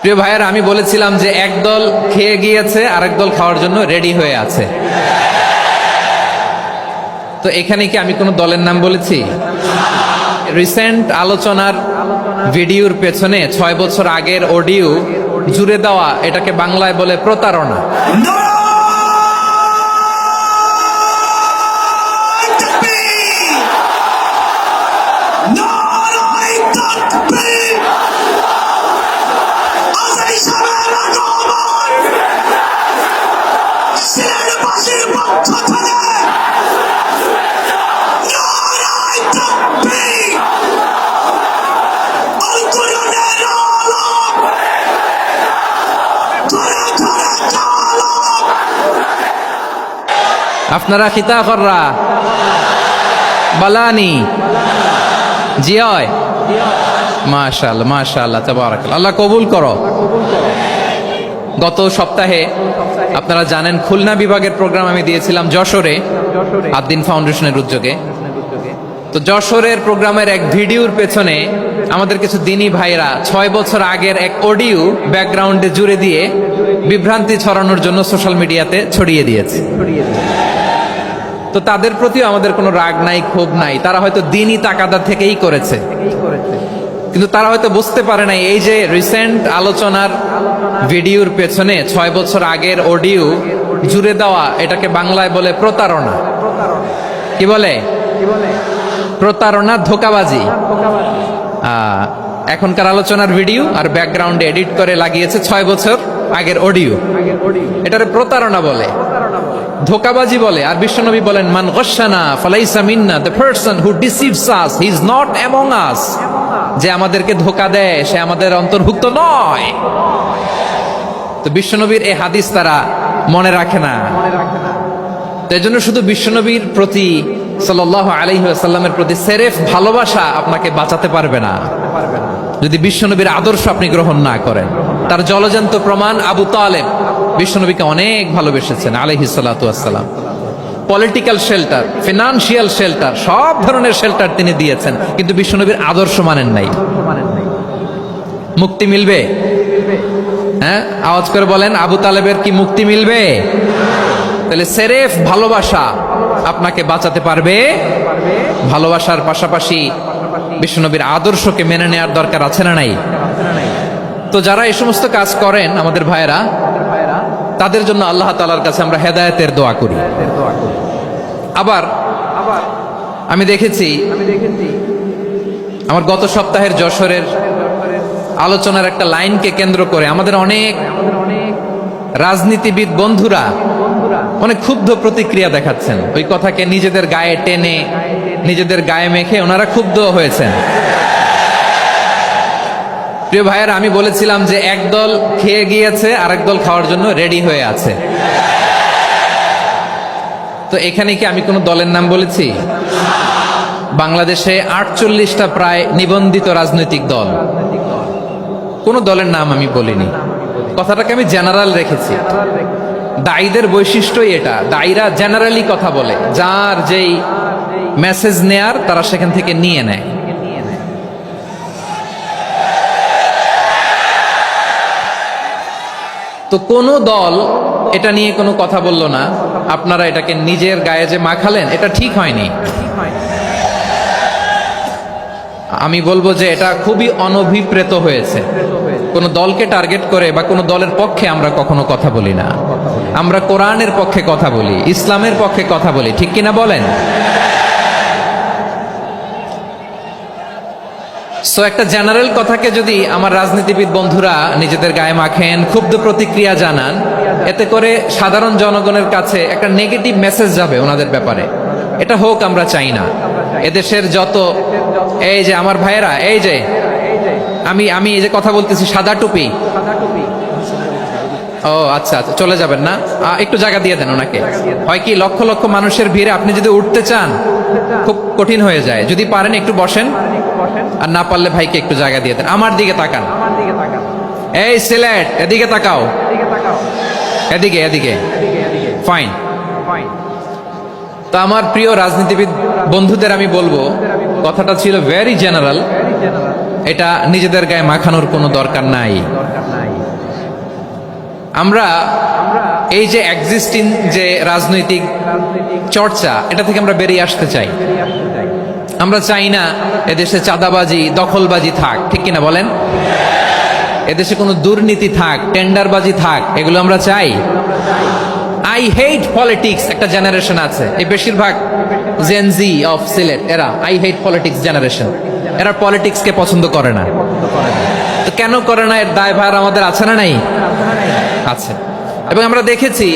প্রিয় ভাইয়েরা, আমি বলেছিলাম যে একদল খেয়ে গিয়েছে, আরেক দল খাওয়ার জন্য রেডি হয়ে আছে। তো এখানে কি আমি কোনো দলের নাম বলেছি? রিসেন্ট আলোচনার ভিডিওর পেছনে 6 বছর আগের অডিও জুড়ে দেওয়া, এটাকে বাংলায় বলে প্রতারণা। আপনারা খিতা কররা বালানি জিয় মাশাআল্লাহ মাশাআল্লাহ তাবারাকাল্লাহ, আল্লাহ কবুল করো। গত সপ্তাহে আপনারা জানেন খুলনা বিভাগের প্রোগ্রাম আমি দিয়েছিলাম যশোরে, আদ্দিন ফাউন্ডেশনের উদ্যোগে। তো যশোরের প্রোগ্রামের এক ভিডিওর পেছনে আমাদের কিছু দিনী ভাইরা 6 বছর আগের এক অডিও ব্যাকগ্রাউন্ডে জুড়ে দিয়ে বিভ্রান্তি ছড়ানোর জন্য সোশ্যাল মিডিয়াতে ছড়িয়ে দিয়েছে। তো তাদের প্রতিও আমাদের কোনো রাগ নাই, ক্ষোভ নাই। তারা হয়তো দিনই তাকাদা থেকেই করেছে, কিন্তু তারা হয়তো বুঝতে পারে নাই এই যে রিসেন্ট আলোচনার ভিডিওর পেছনে 6 বছর আগের অডিও জুড়ে দেওয়া, এটাকে বাংলায় বলে প্রতারণা। কি বলে? প্রতারণা, ধোঁকাবাজি। এখনকার আলোচনার ভিডিও আর ব্যাকগ্রাউন্ডে এডিট করে লাগিয়েছে 6 বছর আগের অডিও। এটারে প্রতারণা বলে, ধোঁকাবাজি বলে। আর বিশ্বনবী বলেন, মান গশানা ফালাইসা মিন্না, the person who deceives us he is not among us. যে আমাদেরকে ধোঁকা দেয় সে আমাদের অন্তর্ভুক্ত নয়। তো বিশ্বনবীর এই হাদিস তারা মনে রাখে না। তো এজন্য শুধু বিশ্বনবীর প্রতি সাল্লাল্লাহু আলাইহি ওয়াসাল্লামের প্রতি সেরেফ ভালোবাসা আপনাকে বাঁচাতে পারবে না যদি বিশ্বনবীর আদর্শ আপনি গ্রহণ না করেন। তার জলজান্ত প্রমাণ, আবু তালেব বিশ্বনবীকে অনেক ভালোবেসেছেন আলাইহিস সালাতু ওয়াসসালাম। পলিটিক্যাল শেল্টার, ফিনান্সিয়াল শেল্টার, সব ধরনের শেল্টার তিনি দিয়েছেন, কিন্তু বিশ্বনবীর আদর্শ মানেন নাই। মুক্তি মিলবে? হ্যাঁ, আওয়াজ করে বলেন, আবু তালেবের কি মুক্তি মিলবে? তাহলে সেরেফ ভালোবাসা আপনাকে বাঁচাতে পারবে। ভালোবাসার পাশাপাশি বিশ্বনবীর আদর্শকে মেনে নেওয়ার দরকার আছে না নাই? তো যারা এই সমস্ত কাজ করেন আমাদের ভাইয়েরা, তাদের জন্য আল্লাহ তাআলার কাছে আমরা হেদায়েতের দোয়া করি। আবার আমি দেখেছি আমার গত সপ্তাহের যশোরের আলোচনার একটা লাইনকে কেন্দ্র করে আমাদের অনেক রাজনীতিবিদ বন্ধুরা অনেক ক্ষুব্ধ প্রতিক্রিয়া দেখাচ্ছেন। ওই কথাকে নিজেদের গায়ে টেনে, নিজেদের গায়ে মেখে ওনারা ক্ষুব্ধ হয়েছেন। প্রিয় ভাইয়েরা, আমি বলেছিলাম যে একদল খেয়ে গিয়েছে, আরেক দল খাওয়ার জন্য রেডি হয়ে আছে। তো এখানে কি আমি কোনো দলের নাম বলেছি? বাংলাদেশে 48টা প্রায় নিবন্ধিত রাজনৈতিক দল, কোন দলের নাম আমি বলিনি। কথাটাকে আমি জেনারেল রেখেছি। দায়ীদের বৈশিষ্ট্যই এটা, দায়ীরা জেনারেলি কথা বলে, যার যেই মেসেজ নেয়ার তারা সেখান থেকে নিয়ে নেয়। তো কোন দল এটা নিয়ে কোনো কথা বলল না। আপনারা এটাকে নিজের গায়ে যে মাখালেন, এটা ঠিক হয়নি। আমি বলবো যে এটা খুবই অনভিপ্রেত হয়েছে। কোন দলকে টার্গেট করে বা কোন দলের পক্ষে আমরা কখনো কথা বলি না। আমরা কোরআনের পক্ষে কথা বলি, ইসলামের পক্ষে কথা বলি, ঠিক কিনা বলেন? সো একটা জেনারেল কথাকে যদি আমার রাজনীতিবিদ বন্ধুরা নিজেদের গায়ে মাখেন, ক্ষুব্ধ প্রতিক্রিয়া জানান, এতে করে সাধারণ জনগণের কাছে একটা নেগেটিভ মেসেজ যাবে ওনাদের ব্যাপারে। এটা হোক আমরা চাই না। এদেশের যত এই যে আমার ভাইয়েরা, এই যে আমি এই যে কথা বলতেছি, সাদা টুপি, ও আচ্ছা আচ্ছা, চলে যাবেন না? একটু জায়গা দিয়ে দেন ওনাকে। হয় কি, লক্ষ লক্ষ মানুষের ভিড়ে আপনি যদি উঠতে চান খুব কঠিন হয়ে যায়। যদি পারেন একটু বসেন, আর না পারলে ভাইকে একটু জায়গা দিয়ে দেন। আমার দিকে তাকান, এই সিলেট, এদিকে তাকাও, এদিকে এদিকে, ফাইন। তো আমার প্রিয় রাজনীতিবিদ বন্ধুদের আমি বলবো, কথাটা ছিল ভেরি জেনারেল, এটা নিজেদের গায়ে মাখানোর কোনো দরকার নাই। আমরা এই যে এক্সিস্টিং যে রাজনৈতিক চর্চা, এটা থেকে আমরা বেরিয়ে আসতে চাই। আমরা চাই না এদেশে চাঁদাবাজি, দখলবাজি থাক, ঠিক কিনা বলেন? এদেশে কোনো দুর্নীতি থাক, টেন্ডারবাজি থাক, এগুলো আমরা চাই। আই হেট পলিটিক্স একটা জেনারেশন আছে, এই বেশিরভাগ জেনজি অফ সিলেট, এরা আই হেট পলিটিক্স জেনারেশন। এরা পলিটিক্সকে পছন্দ করে না। তো কেন করে না, এর দায়ভার আমাদের আছে না নাই? আছে। এবং আমরা দেখেছি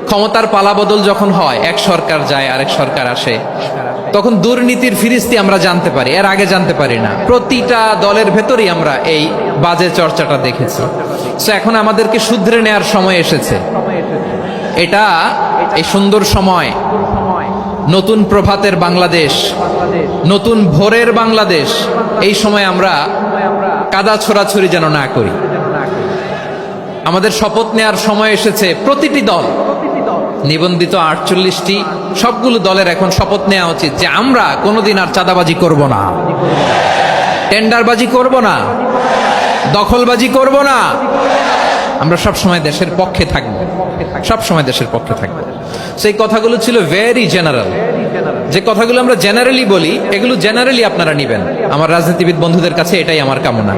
ক্ষমতার পালাবদল যখন হয়, এক সরকার যায় আরেক সরকার আসে, তখন দুর্নীতির ফিরিস্তি আমরা জানতে পারি, এর আগে জানতে পারি না। প্রতিটা দলের ভেতরেই আমরা এই বাজে চর্চাটা দেখেছি। তো এখন আমাদেরকে শুধরে নেওয়ার সময় এসেছে। এটা এই সুন্দর সময়, নতুন প্রভাতের বাংলাদেশ, নতুন ভোরের বাংলাদেশ, এই সময় আমরা কাদা ছোড়াছুরি যেন না করি। আমাদের শপথ নেওয়ার সময় এসেছে। প্রতিটি দল, নিবন্ধিত 48টি, সবগুলো দলের এখন শপথ নেওয়া উচিত যে আমরা কোনোদিন আর চাঁদাবাজি করব না, টেন্ডারবাজি করব না, দখলবাজি করব না। আমরা সব সময় দেশের পক্ষে থাকবো, সব সময় দেশের পক্ষে থাকবো। সেই কথাগুলো ছিল ভেরি জেনারেল। যে কথাগুলো আমরা জেনারেলি বলি, এগুলো জেনারেলি আপনারা নিবেন। আমার রাজনীতিবিদ বন্ধুদের কাছে এটাই আমার কামনা।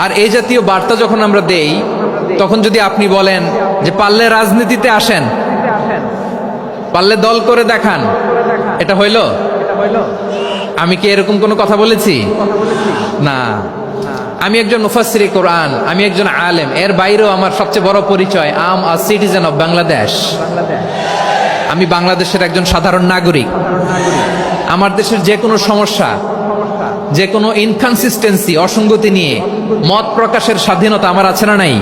আর এই জাতীয় বার্তা যখন আমরা দেই, তখন যদি আপনি বলেন যে পারলে রাজনীতিতে আসেন, পারলে দল করে দেখান, এটা হইল? আমি কি এরকম কোনো কথা বলেছি? না। আমি একজন মুফাসসিরে কোরআন, আমি একজন আলেম, এর বাইরেও আমার সবচেয়ে বড় পরিচয় আম আ সিটিজেন অফ বাংলাদেশ। আমি বাংলাদেশের একজন সাধারণ নাগরিক। আমার দেশের যে কোনো সমস্যা, যে কোনো ইনকনসিস্টেন্সি, অসঙ্গতি নিয়ে মত প্রকাশের স্বাধীনতা আমার আছে না নাই?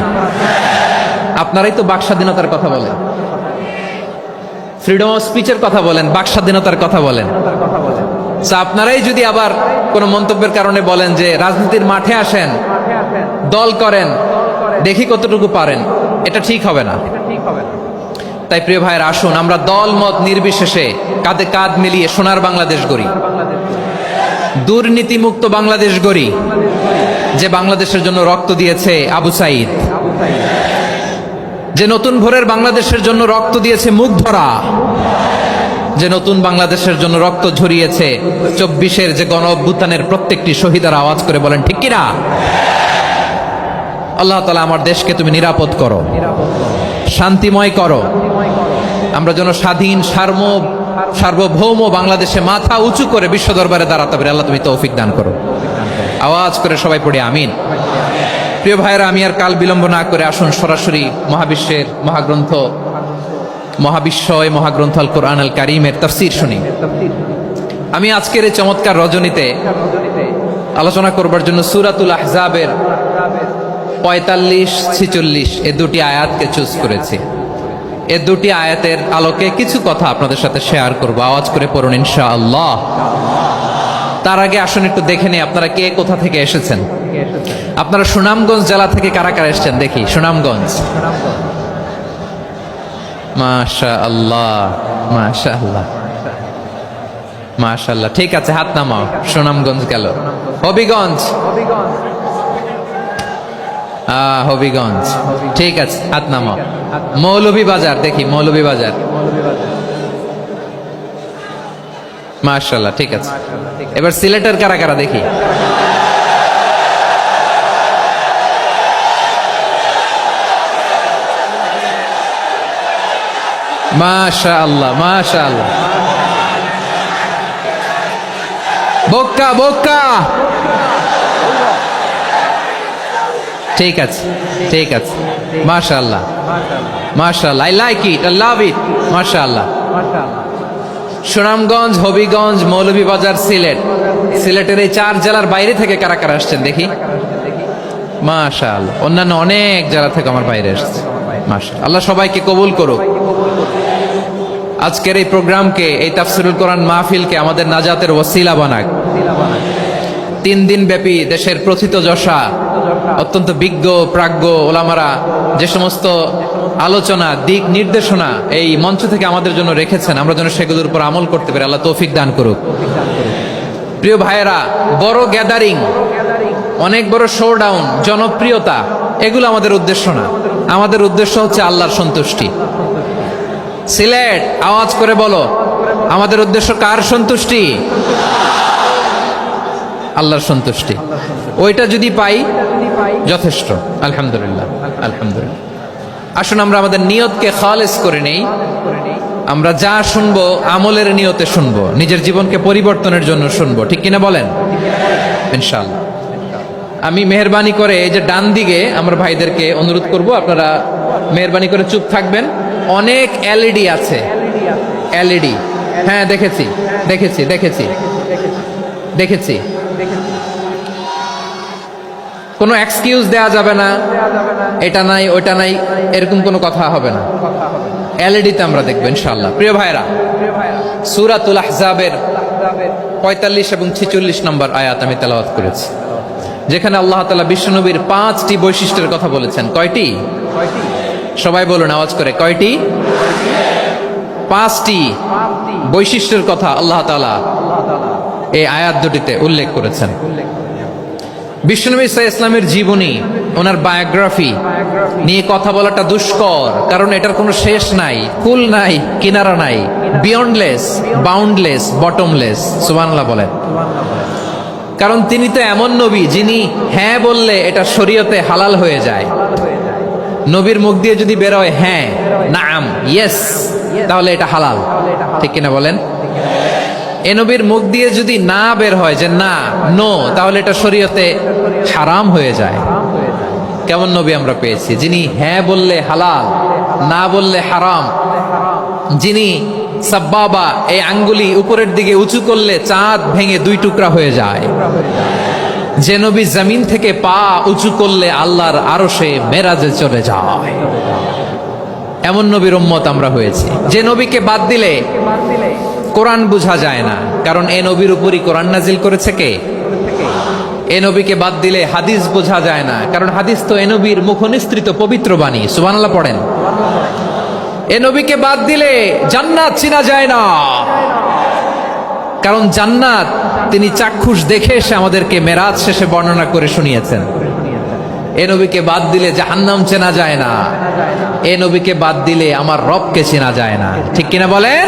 আপনারাই তো বাক স্বাধীনতার কথা বলেন, ফ্রিডম অফ স্পিচের কথা বলেন, বাক স্বাধীনতার কথা বলেন। আপনারাই যদি আবার কোন মন্তব্যের কারণে বলেন যে রাজনীতির মাঠে আসেন, দল করেন, দেখি কতটুকু পারেন, এটা ঠিক হবে না। তাই প্রিয় ভাইয়ের, আসুন আমরা দল মত নির্বিশেষে কাঁধে কাঁধ মিলিয়ে সোনার বাংলাদেশ গড়ি, দুর্নীতিমুক্ত বাংলাদেশ গড়ি। যে বাংলাদেশের জন্য রক্ত দিয়েছে আবু সাইদ, যে নতুন ভোরের বাংলাদেশের জন্য রক্ত দিয়েছে মুগ্ধরা, যে নতুন বাংলাদেশের জন্য রক্ত ঝরিয়েছে 24-এর যে গণ অভ্যুত্থানের প্রত্যেকটি শহীদের আওয়াজ করে বলেন ঠিক কিনা? আল্লাহ তাআলা আমার দেশকে তুমি নিরাপদ করো, শান্তিময় করো। আমরা যেন স্বাধীন সার্বভৌম বাংলাদেশে মাথা উঁচু করে বিশ্ব দরবারে দাঁড়াতে পারি। আল্লাহ তুমি তৌফিক দান করো। আওয়াজ করে সবাই পড়ি আমিন। প্রিয় ভাইয়েরা, আমি আর কাল বিলম্ব না করে আসুন সরাসরি মহাবিশ্বের মহাগ্রন্থ, মহাবিশ্বয় মহাগ্রন্থ আল কোরআন আল কারীমের তাফসীর শুনি। আমি আজকের এই চমৎকার রজনীতে আলোচনা করবার জন্য সূরাতুল আহজাবের 45-46 এই দুটি আয়াতকে চুজ করেছি। এই দুটি আয়াতের আলোকে কিছু কথা আপনাদের সাথে শেয়ার করব। আওয়াজ করে পড়ুন ইনশাআল্লাহ। তার আগে আসুন একটু দেখে নিই আপনারা কে কোথা থেকে এসেছেন। আপনারা সুনামগঞ্জ জেলা থেকে কারা কারা এসেছেন দেখি। সুনামগঞ্জ, মাশাআল্লাহ মাশাআল্লাহ মাশাআল্লাহ। ঠিক আছে, হাত নামাও। সুনামগঞ্জ গেল। হবিগঞ্জ, হবিগঞ্জ, ঠিক আছে, হাত নামাও। মৌলভীবাজার দেখি, মৌলভীবাজার, মাশাআল্লাহ, ঠিক আছে। এবার সিলেটের কারা কারা দেখি। মাশাআল্লাহ মাশাআল্লাহ। বক্কা বক্কা, ঠিক আছে ঠিক আছে, মাশাআল্লাহ মাশাআল্লাহ। I like it, I love it, মাশাআল্লাহ। সুনামগঞ্জ, হবিগঞ্জ, মৌলভীবাজার, সিলেট। সিলেটের এই 4 জেলার বাইরে থেকে কারা কারা আসছেন দেখি। মাশাআল্লাহ। অন্যান্য অনেক জেলা থেকে আমার বাইরে আসছে। মাশাআল্লাহ। আল্লাহ সবাইকে কবুল করুক। আজকের এই প্রোগ্রামকে, এই তাফসীরুল কোরআন মাহফিলকে আমাদের নাজাতের ওসিলা বানাক। 3 দিন ব্যাপী দেশের প্রথিতযশা অত্যন্ত বিজ্ঞ প্রাজ্ঞ ওলামারা যে সমস্ত আলোচনা, দিক নির্দেশনা এই মঞ্চ থেকে আমাদের জন্য রেখেছেন, আমরা যেন সেগুলোর উপর আমল করতে পারি। আল্লাহ তৌফিক দান করুক। প্রিয় ভাইয়েরা, বড় গ্যাদারিং, অনেক বড় শোডাউন, জনপ্রিয়তা, এগুলো আমাদের উদ্দেশ্য না। আমাদের উদ্দেশ্য হচ্ছে আল্লাহর সন্তুষ্টি। সিলেট, আওয়াজ করে বলো, আমাদের উদ্দেশ্য কার সন্তুষ্টি? আল্লাহর সন্তুষ্টি। ওইটা যদি পাই যথেষ্ট। আলহামদুলিল্লাহ, আলহামদুলিল্লাহ। আসুন আমরা আমাদের নিয়তকে খালেস করে নেই। আমরা যা শুনবো আমলের নিয়তে শুনবো, নিজের জীবনকে পরিবর্তনের জন্য শুনবো, ঠিক কিনা বলেন? ইনশাআল্লাহ। আমি মেহরবানি করে এই যে ডান দিকে আমার ভাইদেরকে অনুরোধ করব, আপনারা মেহরবানি করে চুপ থাকবেন। অনেক এলইডি আছে, এলইডি। হ্যাঁ, দেখেছি দেখেছি দেখেছি দেখেছি। কোনো এক্সকিউজ দেয়া যাবে না, এটা নাই ওটা নাই, এরকম কোনো কথা হবে না। এলইডিতে আমরা দেখবো ইনশাআল্লাহ। প্রিয় ভাইরা, সূরাতুল আহজাবের 45 এবং 46 নম্বর আয়াত আমি তেলাওয়াত করেছি, যেখানে আল্লাহ তাআলা বিশ্বনবীর 5টি বৈশিষ্ট্যের কথা বলেছেন। কয়টি? সবাই বলুন আওয়াজ করে, কয়টি? 5টি বৈশিষ্ট্যের কথা আল্লাহ তাআলা এই আয়াত দুটিতে উল্লেখ করেছেন। বিশ্বনবী সাল্লাল্লাহু আলাইহি ওয়াসাল্লামের জীবনী, ওনার বায়োগ্রাফি নিয়ে কথা বলাটা দুষ্কর, কারণ এটার কোনো শেষ নাই, কুল নাই, কিনারা নাই, বিয়ন্ডলেস, বাউন্ডলেস, বটমলেস। সুবহানাল্লাহ বলেন। কারণ তিনি তো এমন নবী যিনি হ্যাঁ বললে এটা শরীয়তে হালাল হয়ে যায়। নবীর মুখ দিয়ে যদি বের হয় হ্যাঁ, নাম, ইয়েস, তাহলে এটা হালাল, ঠিক কিনা বলেন? এ নবীর মুখ দিয়ে যদি না বের হয় যে না, নো, তাহলে এটা শরীয়তে হারাম হয়ে যায়। কেমন নবী আমরা পেয়েছি, যিনি হ্যাঁ বললে হালাল, না বললে হারাম, যিনি সাব্বাবা, এই আঙ্গুলি উপরের দিকে উঁচু করলে চাঁদ ভেঙে 2 টুকরা হয়ে যায়, যে নবী জমিন থেকে পা উঁচু করলে আল্লাহর আরশে মেরাজে চলে যায়। এমন নবীর উম্মত আমরা হয়েছি। যে নবীকে বাদ দিলে কোরআন বোঝা যায় না, কারণ এ নবীর উপরই কোরআন নাজিল করেছে কে? এ নবীকে বাদ দিলে হাদিস বোঝা যায় না, কারণ হাদিস তো এ নবীর মুখনিসৃত পবিত্র বাণী। সুবহানাল্লাহ পড়েন। এ নবীকে বাদ দিলে জান্নাত চিনা যায় না, কারণ জান্নাত তিনি চাক্ষুষ দেখে এসে আমাদেরকে মেরাজ শেষে বর্ণনা করে শুনিয়েছেন। এ নবীকে বাদ দিলে জাহান্নাম চেনা যায় না, এ নবীকে বাদ দিলে আমার রবকে চেনা যায় না, ঠিক কিনা বলেন?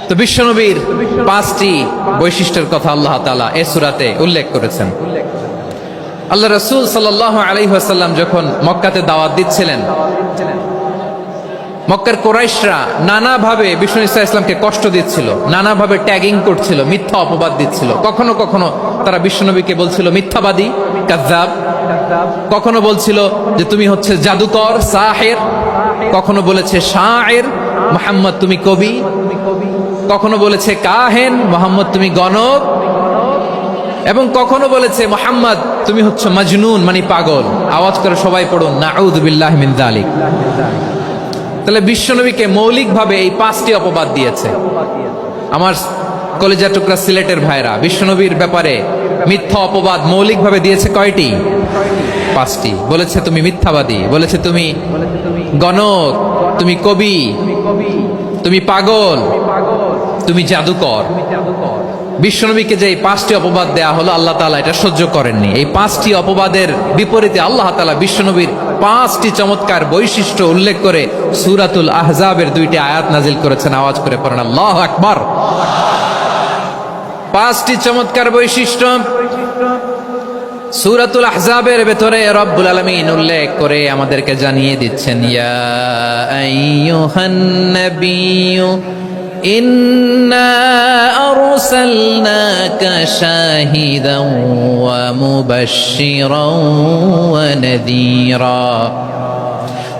তো বিশ্বনবীর 5টি বৈশিষ্ট্যের কথা আল্লাহ তাআলা এই সূরাতে উল্লেখ করেছেন। আল্লাহ রাসূল সাল্লাল্লাহু আলাইহি ওয়াসাল্লাম যখন মক্কাতে দাওয়াত দিচ্ছিলেন, মক্কার কুরাইশরা নানাভাবে বিষ্ণু ঈসা ইসলামকে কষ্ট দিচ্ছিল, নানাভাবে ট্যাগিং করছিল, মিথ্যা অপবাদ দিচ্ছিল। কখনো কখনো তারা বিশ্বনবীকে বলছিল মিথ্যাবাদী, কাযযাব। কখনো বলছিল যে তুমি হচ্ছে জাদুকর, সাহির। কখনো বলেছে শায়ের, মুহাম্মদ তুমি কবি। কখনো বলেছে কাহেন, মুহাম্মদ তুমি গণক। এবং কখনো বলেছে মুহাম্মদ তুমি হচ্ছে মাজনুন, মানে পাগল। আওয়াজ করে সবাই পড়ুন, নাউযু বিল্লাহি মিন যালিক। তাহলে বিশ্বনবীকে মৌলিকভাবে এই 5টি অপবাদ দিয়েছে। আমার কলেজা টুকরা সিলেটের ভাইরা, বিশ্বনবীর ব্যাপারে মিথ্যা অপবাদ মৌলিকভাবে দিয়েছে কয়টি? 5টি। বলেছে তুমি মিথ্যাবাদী, বলেছে তুমি গণক, তুমি কবি, তুমি পাগল, তুমি জাদুকর। বিশ্বনবীকে যে 5টি অপবাদ দেয়া হলো, আল্লাহ তাআলা এটা সহ্য করেননি। এই 5টি অপবাদের বিপরীতে আল্লাহ তাআলা বিশ্বনবীর 5টি চমৎকার বৈশিষ্ট্য উল্লেখ করে সূরাতুল আহজাবের 2টি আয়াত নাজিল করেছেন। আওয়াজ করে পড়েন আল্লাহু আকবার। 5টি চমৎকার বৈশিষ্ট্য সূরাতুল আহজাবের ভেতরে রব্বুল আলামিন উল্লেখ করে আমাদেরকে জানিয়ে দিচ্ছেন, ইয়া আইয়ুহান নাবিয়্যু ইন্না আরসালনাকা শাহিদান ওয়া মুবাশশিরান ওয়া নাযীরা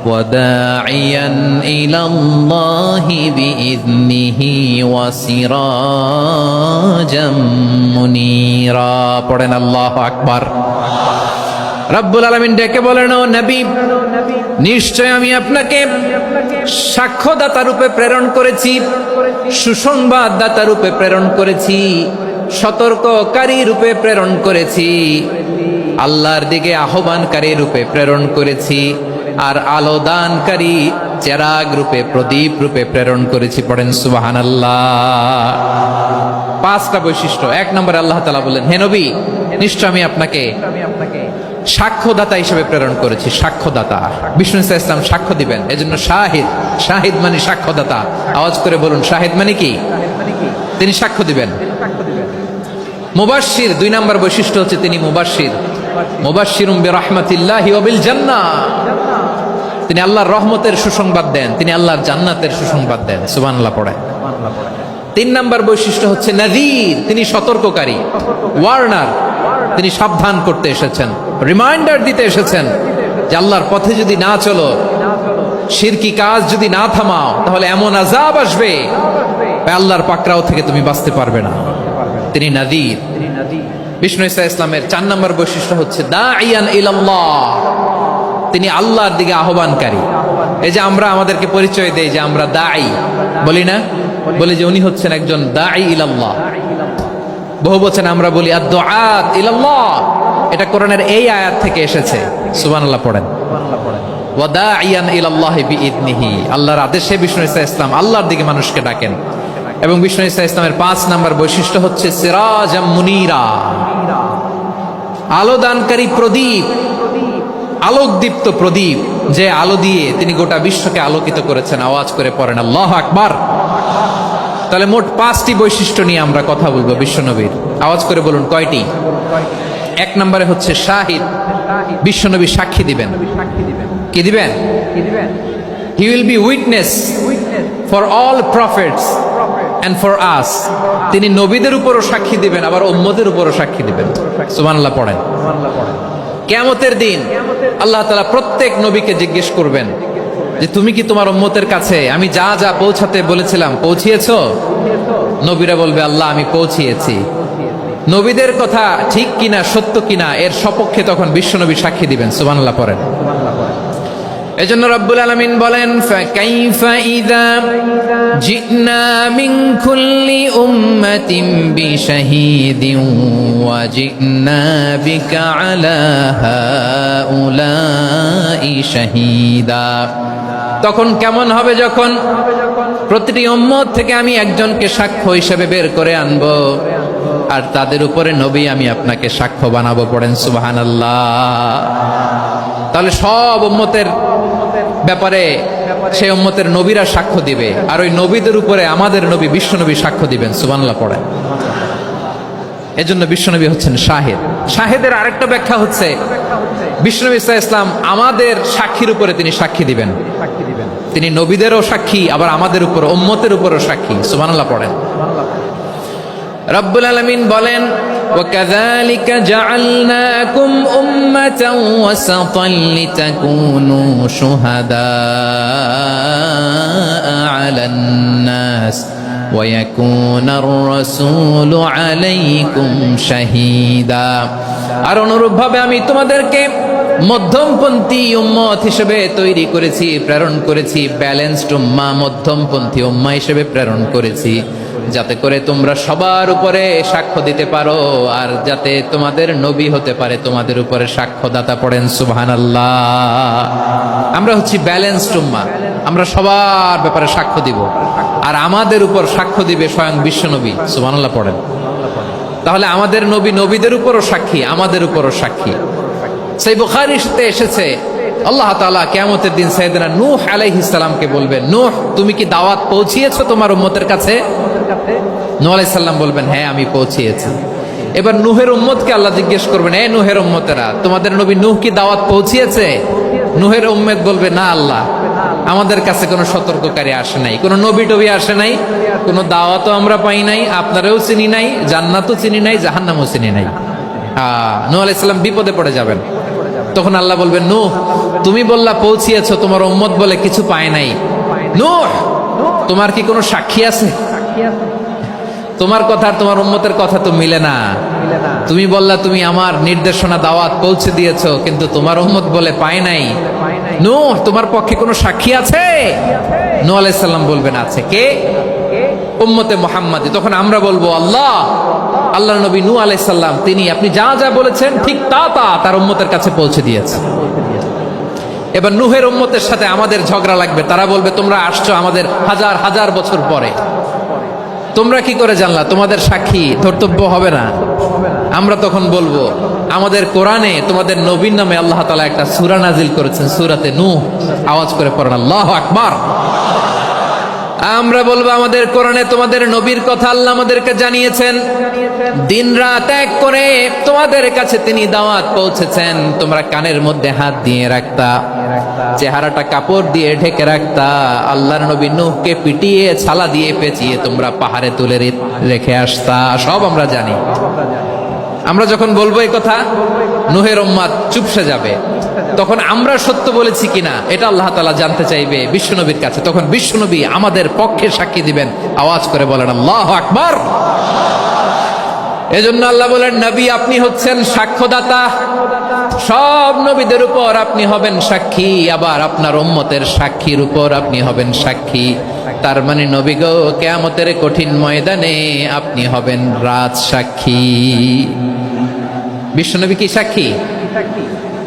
ওয়া দাঈয়ান ইলাল্লাহি বিইذনিহি ওয়া সিরাজাম মুনীরা। পড়েন আল্লাহু আকবার। রব্বুল আলামিন ডেকে বলেন, ও নবী, নিশ্চয় আমি আপনাকে সাক্ষ্যদাতা রূপে প্রেরণ করেছি, সুসংবাদদাতা রূপে প্রেরণ করেছি, সতর্ককারী রূপে প্রেরণ করেছি, আল্লাহর দিকে আহ্বানকারী রূপে প্রেরণ করেছি, আর আলোদানকারী চেরাগ রূপে, প্রদীপ রূপে প্রেরণ করেছি। পড়েন সুবহানাল্লাহ। 5টা বৈশিষ্ট্য। 1 নম্বরে আল্লাহ তাআলা বলেন, হে নবী, নিশ্চয় আমি আপনাকে সাক্ষ্যদাতা হিসেবে প্রেরণ করেছি। সাক্ষ্যদাতা, বিষ্ণু ইসা ইসলাম সাক্ষ্য দিবেন, এজন্য শাহিদ। শাহিদ মানে সাক্ষ্যদাতা। আওয়াজ করে বলুন, শাহিদ মানে কি? তিনি সাক্ষ্য দিবেন। মুবাশশির, 2 নম্বর বৈশিষ্ট্য হচ্ছে তিনি মুবাশশির। মুবাশশিরুম বিরাহমাতিল্লাহি ওয়া বিল জান্নাহ, তিনি আল্লাহর রহমতের সুসংবাদ দেন, তিনি আল্লাহর জান্নাতের সুসংবাদ দেন। সুবহানাল্লাহ পড়ে। 3 নম্বর বৈশিষ্ট্য হচ্ছে নাযীর, তিনি সতর্ককারী, ওয়ার্নার, তিনি সাবধান করতে এসেছেন, রিমাইন্ডার দিতে এসেছেন যে আল্লাহর পথে যদি না চলো, শিরকি কাজ যদি না থামাও, তাহলে এমন আযাব আসবে আল্লাহর পাকড়াও থেকে তুমি বাঁচতে পারবে না। তিনি নাযীর। বিষ্ণু ইসা ইসলামের 4 নম্বর বৈশিষ্ট্য হচ্ছে দাঈয়ান ইলাল্লাহ, তিনি আল্লাহর দিকে আহ্বানকারী। এই যে আমরা আমাদেরকে পরিচয় দেই যে আমরা দাঈ, বলি না? বলি যে উনি হচ্ছেন একজন দাঈ ইলাল্লাহ। বহু বচন আমরা বলি আদ-দুআত ইলাল্লাহ, এটা কোরআনের এই আয়াত থেকে এসেছে। সুবহানাল্লাহ পড়েন। ওয়া দাঈয়ান ইলাল্লাহি বিইذনিহি, আল্লাহর আদেশে বিষ্ণু ইসা ইসলাম আল্লাহর দিকে মানুষকে ডাকেন। এবং বিষ্ণু ইসা ইসলামের 5 নম্বর বৈশিষ্ট্য হচ্ছে সিরাজাম মুনীরা, আলো দানকারী প্রদীপ, আলোকদীপ্ত প্রদীপ, যে আলো দিয়ে তিনি গোটা বিশ্বকে আলোকিত করেছেন। আওয়াজ করে পড়েন আল্লাহু আকবার। তাহলে মোট 5টি বৈশিষ্ট্য নিয়ে আমরা কথা বলবো বিশ্বনবীর। আওয়াজ করে বলুন কয়টি? 1 নম্বরে হচ্ছে শাহিদ, বিশ্বনবী সাক্ষী দিবেন। কি দিবেন? He will be witness for all prophets and for us, তিনি নবীদের উপরও সাক্ষী দিবেন, আবার উম্মতের উপরও সাক্ষী দিবেন। সুবহানাল্লাহ পড়েন। কিয়ামতের দিন আল্লাহ তাআলা প্রত্যেক নবীকে জিজ্ঞেস করবেন যে তুমি কি তোমার উম্মতের কাছে আমি যা যা পৌঁছাতে বলেছিলাম পৌঁছিয়েছো? নবীরা বলবে আল্লাহ আমি পৌঁছিয়েছি। নবীদের কথা ঠিক কিনা, সত্য কিনা, এর সপক্ষে তখন বিশ্বনবী সাক্ষী দিবেন। সুবহানাল্লাহ পড়েন। এজন্য রব্বুল আলামিন বলেন ফাকাইফা ইযা জিনা মিন কুল্লি উম্মাতিন বিশাহীদিন ওয়া জিনা বিকা আলা হাউলাই শাহীদা। তখন কেমন হবে যখন প্রতিটি উম্মত থেকে আমি একজনকে সাক্ষ্য হিসেবে বের করে আনব, আর তাদের উপরে নবী আমি আপনাকে সাক্ষ্য বানাবো। পড়েন সুবহানাল্লাহ। তাহলে সব উম্মতের ব্যাপারে সেই উম্মতের নবীরা সাক্ষ্য দিবে, আর ওই নবীদের উপরে আমাদের নবী বিশ্বনবী সাক্ষ্য দিবেন। সুবহানাল্লাহ পড়েন। এজন্য বিশ্বনবী হচ্ছেন শাহিদ। শাহিদের আরেকটা ব্যাখ্যা হচ্ছে বিশ্বনবী সাল্লাল্লাহু আলাইহি ওয়াসাল্লাম আমাদের সাক্ষীর উপরে তিনি সাক্ষী দিবেন। তিনি নবীদেরও সাক্ষী, আবার আমাদের উপর উম্মতের উপরও সাক্ষী। সুবহানাল্লাহ পড়েন। রব্বুল আলামিন বলেন وَكَذَلِكَ جَعَلْنَاكُمْ أُمَّةً وَسَطًا لِتَكُونُوا شُهَدَاءَ عَلَى النَّاسِ وَيَكُونَ الرَّسُولُ عَلَيْكُمْ شَهِيدًا। আর অনুরূপভাবে আমি তোমাদেরকে মধ্যমপন্থী উম্মত হিসেবে তৈরি করেছি, প্রেরণ করেছি। ব্যালেন্সড উম্মাহ, মধ্যমপন্থী উম্মাহ হিসেবে প্রেরণ করেছি, যাতে করে তোমরা সবার উপরে সাক্ষ্য দিতে পারো, আর যাতে তোমাদের নবী হতে পারে তোমাদের উপরে সাক্ষ্যদাতা। পড়েন সুবহানাল্লাহ। আমরা হচ্ছি ব্যালেন্সড উম্মাহ, আমরা সবার ব্যাপারে সাক্ষ্য দিব, আর আমাদের উপর সাক্ষ্য দিবে স্বয়ং বিশ্বনবী। সুবহানাল্লাহ পড়েন। তাহলে আমাদের নবী নবীদের উপরও সাক্ষী, আমাদের উপরও সাক্ষী। সেই বুখারীতে এসেছে আল্লাহ তাআলা কিয়ামতের দিন সাইয়েদনা নূহ আলাইহিস সালামকে বলবেন, নূহ তুমি কি দাওয়াত পৌঁছিয়েছো তোমার উম্মতের কাছে? নূহ আলাইহিস সালাম বলবেন হ্যাঁ আমি পৌঁছিয়েছি। এবার নূহের উম্মতকে আল্লাহ জিজ্ঞেস করবেন, এ নূহের উম্মতেরা তোমাদের নবী নূহ কি দাওয়াত পৌঁছিয়েছে? নূহের উম্মত বলবে না আল্লাহ, আমাদের কাছে কোনো সতর্ককারী আসে নাই, কোনো নবী টবি আসে নাই, কোনো দাওয়াতও আমরা পাই নাই, আপনারাও চিনি নাই, জান্নাতও চিনি নাই, জাহান্নামও চিনি নাই। নূহ আলাইহিস সালাম বিপদে পড়ে যাবেন। তখন আল্লাহ বলবেন নূহ তুমি বললা পৌঁছিয়েছো, তোমার উম্মত বলে কিছু পায় নাই। নূহ তোমার কি কোনো সাক্ষী আছে? তোমার কথা আর তোমার উম্মতের কথা তো মিলে না। তুমি বললা তুমি আমার নির্দেশনা দাওয়াত পৌঁছে দিয়েছো, কিন্তু তোমার উম্মত বলে পায় নাই। নূহ তোমার পক্ষে কোনো সাক্ষী আছে? নূহ আলাইহিস সালাম বলবেন আছে। কে? উম্মতে মুহাম্মাদী। তখন আমরা বলবো আল্লাহ, আল্লাহর নবী নূহ আলাইহিস সালাম তিনি আপনি যা যা বলেছেন ঠিক তা তার উম্মতের কাছে পৌঁছে দিয়েছে। এবার নূহের উম্মতের সাথে আমাদের ঝগড়া লাগবে। তারা বলবে তোমরা আসছো আমাদের হাজার হাজার বছর পরে, তোমরা কি করে জানলা? তোমাদের সাক্ষী ধর্তব্য হবে না। আমরা তখন বলবো আমাদের কোরআনে তোমাদের নবীর নামে আল্লাহ তাআলা একটা সূরা নাজিল করেছেন, সূরাতে নূহ। আওয়াজ করে পড়েন আল্লাহু আকবার। আমরা বলবো আমাদের কোরআনে তোমাদের নবীর কথা আল্লাহ আমাদেরকে জানিয়েছেন, দিন রাত এক করে তোমাদের কাছে তিনি দাওয়াত পৌঁছেছেন। তোমরা কানের মধ্যে হাত দিয়ে রাখতা, চেহারাটা কাপড় দিয়ে ঢেকে রাখতা, আল্লাহর নবী নূহকে পিটিয়ে ছালা দিয়ে পেঁচিয়ে তোমরা পাহাড়ে তুলে রেখে আসতা। সব আমরা জানি। আমরা যখন বলবো এই কথা, নূহের উম্মাত চুপসে যাবে। তখন আমরা সত্য বলেছি কিনা এটা আল্লাহ তাআলা জানতে চাইবে বিশ্বনবীর কাছে। তখন বিশ্বনবী আমাদের পক্ষে সাক্ষী দিবেন। আওয়াজ করে বলেন আল্লাহু আকবার। এজন্য আল্লাহ বলেন, নবী আপনি হচ্ছেন সাক্ষ্যদাতা, সব নবীদের উপর আপনি হবেন সাক্ষী, আবার আপনার উম্মতের সাক্ষীর উপর আপনি হবেন সাক্ষী। তার মানে নবী গো, কিয়ামতের কঠিন ময়দানে আপনি হবেন রাজ সাক্ষী। বিশ্বনবী কি সাক্ষী?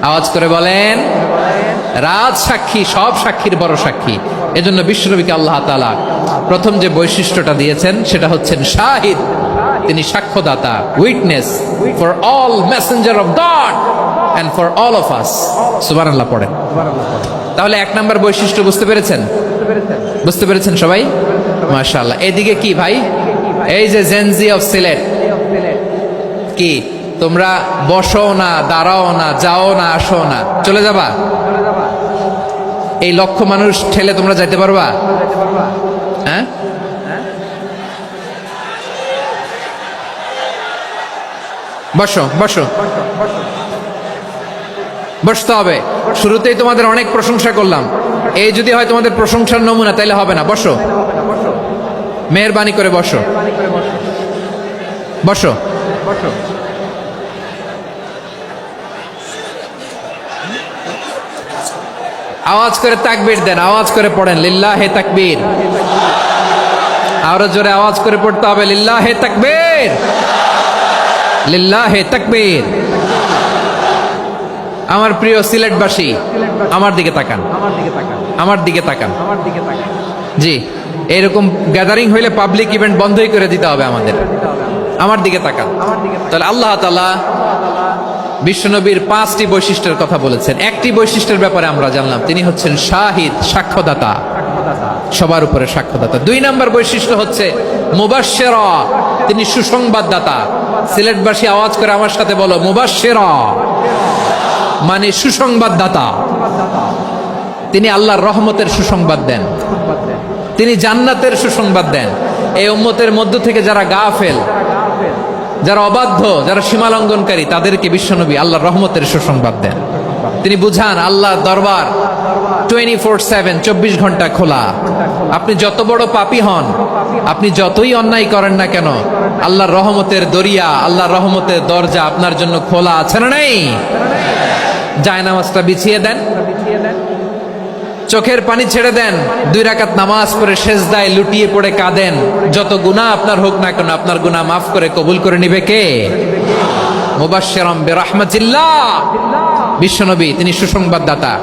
আওয়াজ করে বলেন রাজ সাক্ষী, সব সাক্ষীর বড় সাক্ষী। এজন্য বিশ্বনবীকে আল্লাহ তাআলা প্রথম যে বৈশিষ্ট্যটা দিয়েছেন সেটা হচ্ছেন শাহিদ। তিনি সাক্ষ্যদাতা, witness for all messenger of God and for all of us. সুবহানাল্লাহ পড়েন। তাহলে এক নাম্বার বৈশিষ্ট্য বুঝতে পেরেছেন? বুঝতে পেরেছেন সবাই? মাশাআল্লাহ। এদিকে কি ভাই, এই যে জেনজি অফ সিলেট, কি তোমরা বসো না, দাঁড়াও না, যাও না, আসো না, চলে যাবা? এই লক্ষ মানুষ ঠেলে তোমরা যাইতে পারবা? হ্যাঁ, বসো বসো, বসতে হবে। শুরুতেই তোমাদের অনেক প্রশংসা করলাম, এই যদি হয় তোমাদের প্রশংসার নমুনা, তাইলে হবে না। বসো, মেহেরবানি করে বসো, বসো। আওয়াজ করে তাকবীর দেন, আওয়াজ করে পড়েন লিল্লাহে তাকবীর। আরো জোরে আওয়াজ করে পড়তে হবে লিল্লাহে তাকবীর, লিল্লাহে তাকবীর। আমার প্রিয় সিলেটবাসী, আমার দিকে তাকান, আমার দিকে তাকান। জি, এরকম গ্যাদারিং হইলে পাবলিক ইভেন্ট বন্ধই করে দিতে হবে আমাদের। আমার দিকে তাকান। তাহলে আল্লাহ তাআলা বিশ্বনবীর 5টি বৈশিষ্ট্যের কথা বলেছেন। একটি বৈশিষ্ট্যের ব্যাপারে আমরা জানলাম, তিনি হচ্ছেন শাহিদ, সাক্ষ্যদাতা, সবার উপরে সাক্ষ্যদাতা। 2 নাম্বার বৈশিষ্ট্য হচ্ছে মুবাশশিরা, তিনি সুসংবাদদাতা। সিলেটবাসী আওয়াজ করে আমার সাথে বলো, মুবাশশিরা মানে সুসংবাদদাতা। তিনি আল্লাহর রহমতের সুসংবাদ দেন, তিনি জান্নাতের সুসংবাদ দেন। এই উম্মতের মধ্য থেকে যারা গাফেল, যারা অবাধ্য, যারা সীমালঙ্ঘনকারী, তাদেরকে বিশ্বনবী আল্লাহর রহমতের সুসংবাদ দেন। তিনি বুঝান আল্লাহর দরবার 24/7, 24 ঘন্টা খোলা। আপনি যত বড় পাপী হন, আপনি যতই অন্যায় করেন না কেন, আল্লাহর রহমতের দরিয়া, আল্লাহর রহমতের দরজা আপনার জন্য খোলা আছে না নেই? জায়নামাজটা বিছিয়ে দেন, চোখের পানি ছেড়ে দেন, 2 রাকাত নামাজ পড়ে সেজদায় লুটিয়ে পড়ে কাঁদেন। যত গুনাহ আপনার হোক না কেন, আপনার গুনাহ মাফ করে কবুল করে নিবে কে? মুবাশশিরাম বিরাহমাতিল্লাহ। বিশ্বনবী তিনি সুসংবাদদাতা,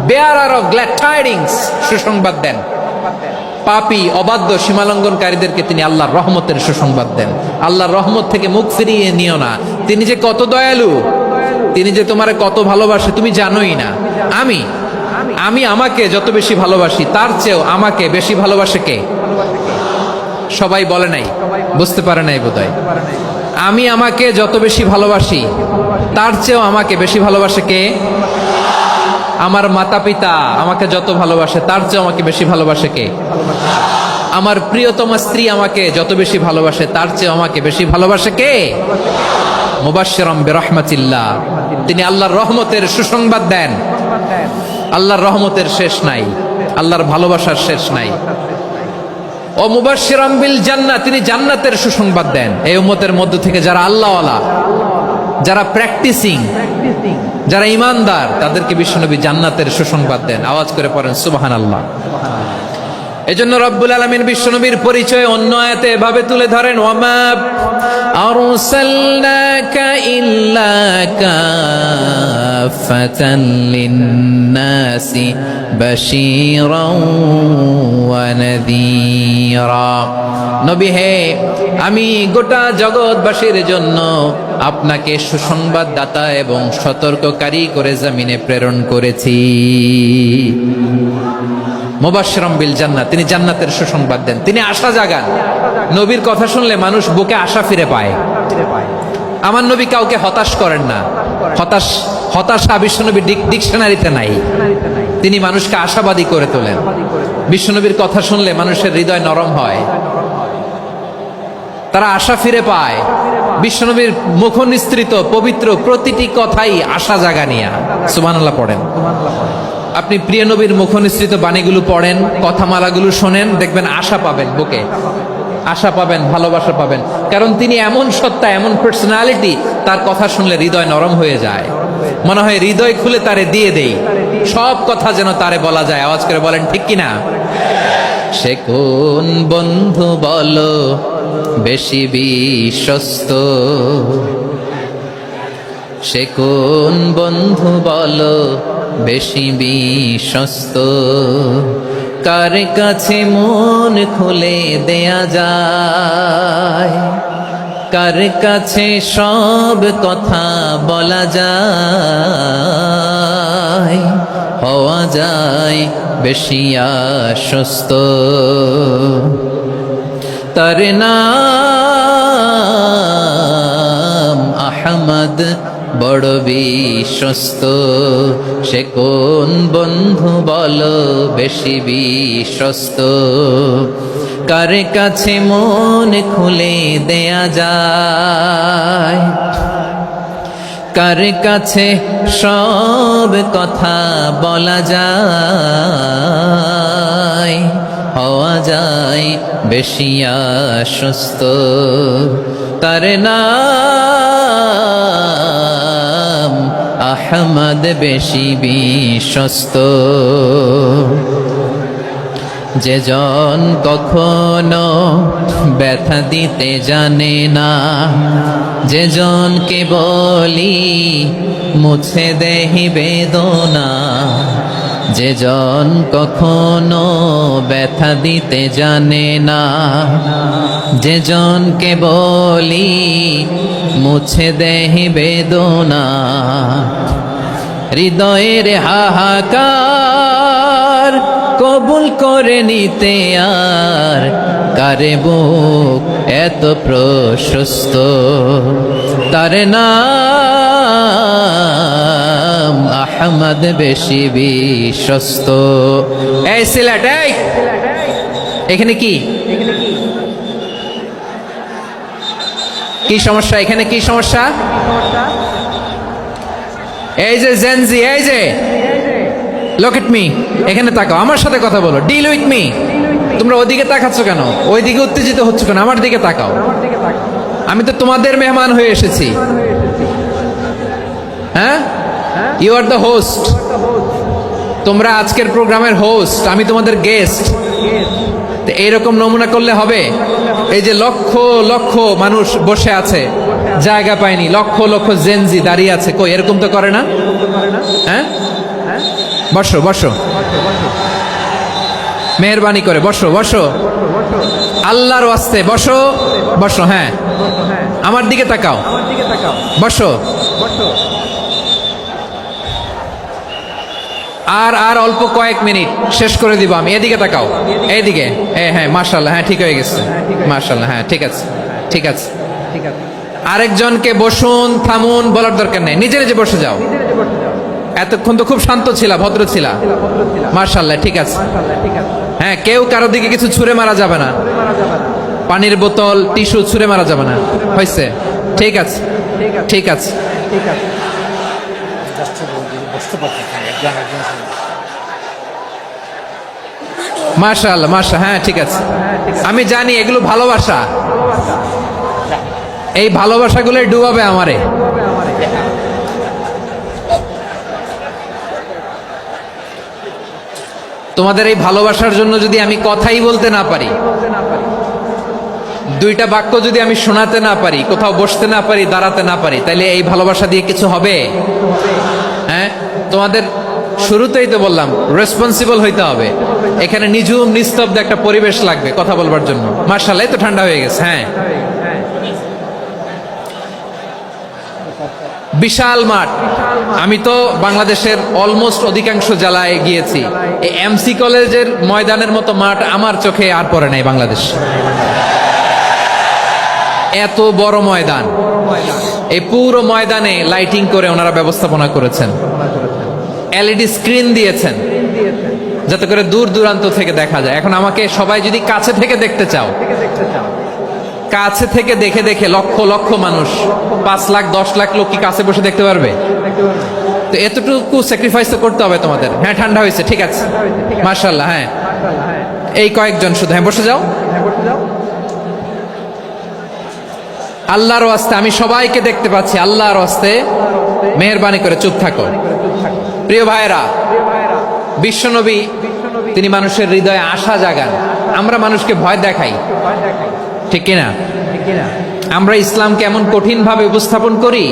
বেয়ারার অফ গ্ল্যাড টাইডিংস, সুসংবাদ দেন। পাপী, অবাধ্য, সীমালঙ্ঘনকারীদেরকে তিনি আল্লাহর রহমতের সুসংবাদ দেন। আল্লাহর রহমত থেকে মুখ ফিরিয়ে নিও না। তিনি যে কত দয়ালু, তিনি যে তোমারে কত ভালোবাসে তুমি জানোই না। আমি আমাকে যত বেশি ভালোবাসি, তার চেয়েও আমাকে বেশি ভালোবাসে কে? সবাই বলে নাই, বুঝতে পারে নাই বোধহয়। আমি আমাকে যত বেশি ভালোবাসি, তার চেয়েও আমাকে বেশি ভালোবাসে কে? আমার মাতা পিতা আমাকে যত ভালোবাসে, তার চেয়েও আমাকে বেশি ভালোবাসে কে? আমার প্রিয়তমা স্ত্রী আমাকে যত বেশি ভালোবাসে, তার চেয়েও আমাকে বেশি ভালোবাসে কে? মুবাশশিরাম বিরাহমাতিল্লাহ, তিনি আল্লাহর রহমতের সুসংবাদ দেন। আল্লাহর রহমতের শেষ নাই, আল্লাহর ভালোবাসার শেষ নাই। ও মুবাশশিরাম বিল জান্নাহ, তিনি জান্নাতের সুসংবাদ দেন। এই উম্মতের মধ্য থেকে যারা আল্লাহওয়ালা, যারা প্র্যাকটিসিং, যারা ইমানদার, তাদেরকে বিশ্বনবী জান্নাতের সুসংবাদ দেন। আওয়াজ করে পড়েন সুবহানাল্লাহ। এজন্য রব্বুল আলামিন বিশ্বনবীর পরিচয় অন্য আয়াতে এভাবে তুলে ধরেন, ওয়ামা আরসালনাকা ইল্লা كافة للناس بشيرا ونذيرا নবী হে আমি গোটা জগৎবাসীর জন্য আপনাকে সুসংবাদদাতা এবং সতর্ককারী করে জমিনে প্রেরণ করেছি। মুবাশশিরাম বিল জান্নাত, তিনি জান্নাতের সুসংবাদ দেন, তিনি আশা জাগান। নবীর কথা শুনলে মানুষ বুকে আশা ফিরে পায়। আমার নবী কাউকে হতাশ করেন না। হতাশা বিশ্বনবীর ডিকশনারিতে নাই। তিনি মানুষকে আশাবাদী করে তোলেন। বিশ্বনবীর কথা শুনলে মানুষের হৃদয় নরম হয়, তারা আশা ফিরে পায়। বিশ্বনবীর মুখ নিঃসৃত পবিত্র প্রতিটি কথাই আশা জাগানিয়া। সুবহানাল্লাহ পড়েন। আপনি প্রিয় নবীর মুখ নিঃসৃত বাণীগুলো পড়েন, কথামালাগুলো শোনেন, দেখবেন আশা পাবেন, বুকে আশা পাবেন, ভালোবাসা পাবেন। কারণ তিনি এমন সত্তা, এমন পার্সোনালিটি, তার কথা শুনলে হৃদয় নরম হয়ে যায়। মনে হয় হৃদয় খুলে তারে দিয়ে দেই, সব কথা যেন তারে বলা যায়। আওয়াজ করে বলেন ঠিক কিনা? সে কোন বন্ধু বলো বেশি বিশ্বস্ত, সে কোন বন্ধু বলো বেশি বিশ্বস্ত, কার কাছে মন খুলে দেয়া যায়, কার কাছে সব কথা বলা যায়, হওয়া যায় বেশি আশ্বস্ত। তার নাম আহমদ, বড় বিশ্বস্ত। সে কোন বন্ধু বলো বেশি বিশ্বস্ত, কার কাছে মন খুলে দেয়া যায়, কার কাছে সব কথা বলা যায়, হওয়া যায় বেশি আশ্বস্ত। তার নাম আহমদ, বেশি বিশ্বস্ত। যে জন কখনো ব্যথা দিতে জানে না, যে জনকে বলি মুছে দেহি বেদনা, যে জন কখনো ব্যথা দিতে জানে না, যে জনকে বলি মুছে দেহি বেদনা, হৃদয়ের হাহাকার কবুল করে নিতে আর কারে বুক এত প্রশস্ত। তার নাম আহমদ, বেশি বিশ্বস্ত। এই সিলেট, এই এখানে কি কি সমস্যা? এখানে কি সমস্যা? এই যে জেনজি, এই যে লুক এট মি, এখানে তাকাও, আমার সাথে কথা বলো, ডিল উইথ মি। তোমরা ওইদিকে তাকাচ্ছ কেন? ওইদিকে উত্তেজিত হচ্ছ কেন? আমার দিকে তাকাও। আমি তো তোমাদের মেহমান হয়ে এসেছি। হ্যাঁ, ইউ আর দ্য হোস্ট। তোমরা আজকের প্রোগ্রামের হোস্ট, আমি তোমাদের গেস্ট। এইরকম নমুনা করলে হবে? এই যে লক্ষ লক্ষ মানুষ বসে আছে, জায়গা পায়নি, লক্ষ লক্ষ জেনজি দাঁড়িয়ে আছে, কই এরকম তো করে না? হ্যাঁ, বসো বসো, মেহরবানি করে বসো বসো, আল্লাহর ওয়াস্তে বসো বসো। হ্যাঁ, আমার দিকে তাকাও, বসো। আর অল্প কয়েক মিনিট, শেষ করে দিব আমি। এদিকে তাকাও, এইদিকে। হ্যাঁ, মাশাআল্লাহ, হ্যাঁ ঠিক হয়ে গেছে, মাশাআল্লাহ, হ্যাঁ ঠিক আছে, ঠিক আছে। আরেকজনকে বসুন, থামুন বলার দরকার নেই, নিজে নিজে বসে যাও। এতক্ষণ তো খুব শান্ত ছিলা, ভদ্র ছিলা, মাশাআল্লাহ, ঠিক আছে। হ্যাঁ, কেউ কারো দিকে কিছু ছুঁড়ে মারা যাবে না, পানির বোতল, টিস্যু ছুঁড়ে মারা যাবে না, হয়েছে? ঠিক আছে, ঠিক আছে। মাশাআল্লাহ, মাশাআল্লাহ, হ্যাঁ ঠিক আছে। আমি জানি এগুলো ভালোবাসা, এই ভালোবাসাগুলোই ডুবাবে আমারে। তোমাদের এই ভালোবাসার জন্য যদি আমি কথাই বলতে না পারি, দুইটা বাক্য যদি আমি শোনাতে না পারি, কোথাও বসতে না পারি, দাঁড়াতে না পারি, তাহলে এই ভালোবাসা দিয়ে কিছু হবে? হ্যাঁ, তোমাদের শুরুতেই তো বললাম রেসপন্সিবল হইতে হবে। এখানে নিঝুম নিস্তব্ধ একটা পরিবেশ লাগবে কথা বলবার জন্য। মার্শাল্লাহ তো ঠান্ডা হয়ে গেছে। হ্যাঁ, বিশাল মাঠ। আমি তো বাংলাদেশের অলমোস্ট অধিকাংশ জেলায় গিয়েছি, এই এমসি কলেজের ময়দানের মতো মাঠ আমার চোখে আর পড়ে নাই বাংলাদেশ। এত বড় ময়দান, এই পুরো ময়দানে লাইটিং করে ওনারা ব্যবস্থাপনা করেছেন, এলইডি স্ক্রিন দিয়েছেন যাতে করে দূর দূরান্ত থেকে দেখা যায়। এখন আমাকে সবাই যদি কাছে থেকে দেখতে চাও, কাছে থেকে দেখে দেখে লক্ষ লক্ষ মানুষ, 5 লাখ 10 লাখ লোক কি কাছে বসে দেখতে পারবে? তো এতটুকু স্যাক্রিফাইস তো করতে হবে তোমাদের। হ্যাঁ, ঠান্ডা হয়েছে, ঠিক আছে, মাশাআল্লাহ। হ্যাঁ, এই কয়েকজন শুধু। হ্যাঁ, বসে যাও। আল্লাহর ওয়াস্তে আমি সবাইকে দেখতে পাচ্ছি, আল্লাহর ওয়াস্তে মেহেরবানি করে চুপ থাকো। প্রিয় ভাইরা, বিশ্বনবী তিনি মানুষের হৃদয়ে আশা জাগান। আমরা মানুষকে ভয় দেখাই, ঠিক কিনা? আমরা ইসলামকে এমন কঠিন ভাবে উপস্থাপন করি,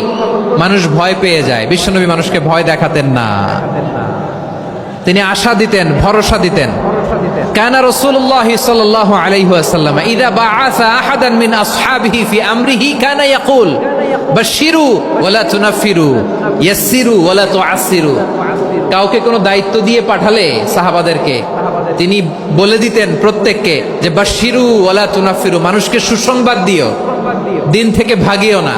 মানুষ ভয় পেয়ে যায়। বিশ্বনবী মানুষকে ভয় দেখাতেন না, তিনি আশা দিতেন, ভরসা দিতেন। কানা রাসূলুল্লাহ সাল্লাল্লাহু আলাইহি ওয়াসাল্লাম ইযা বাআসা আহাদান মিন আসহাবিহি ফি আমরিহি কানা ইয়াকুল বাশশিরু ওয়ালা তুনাফিরু ইয়াসসিরু ওয়ালা তুআসসিরু। কাউকে কোনো দায়িত্ব দিয়ে পাঠালে সাহাবাদেরকে তিনি বলে দিতেন প্রত্যেককে যে বাশশিরু ওয়ালা তুনাফিরু, মানুষকে সুসংবাদ দিও, দিন থেকে ভাগিও না।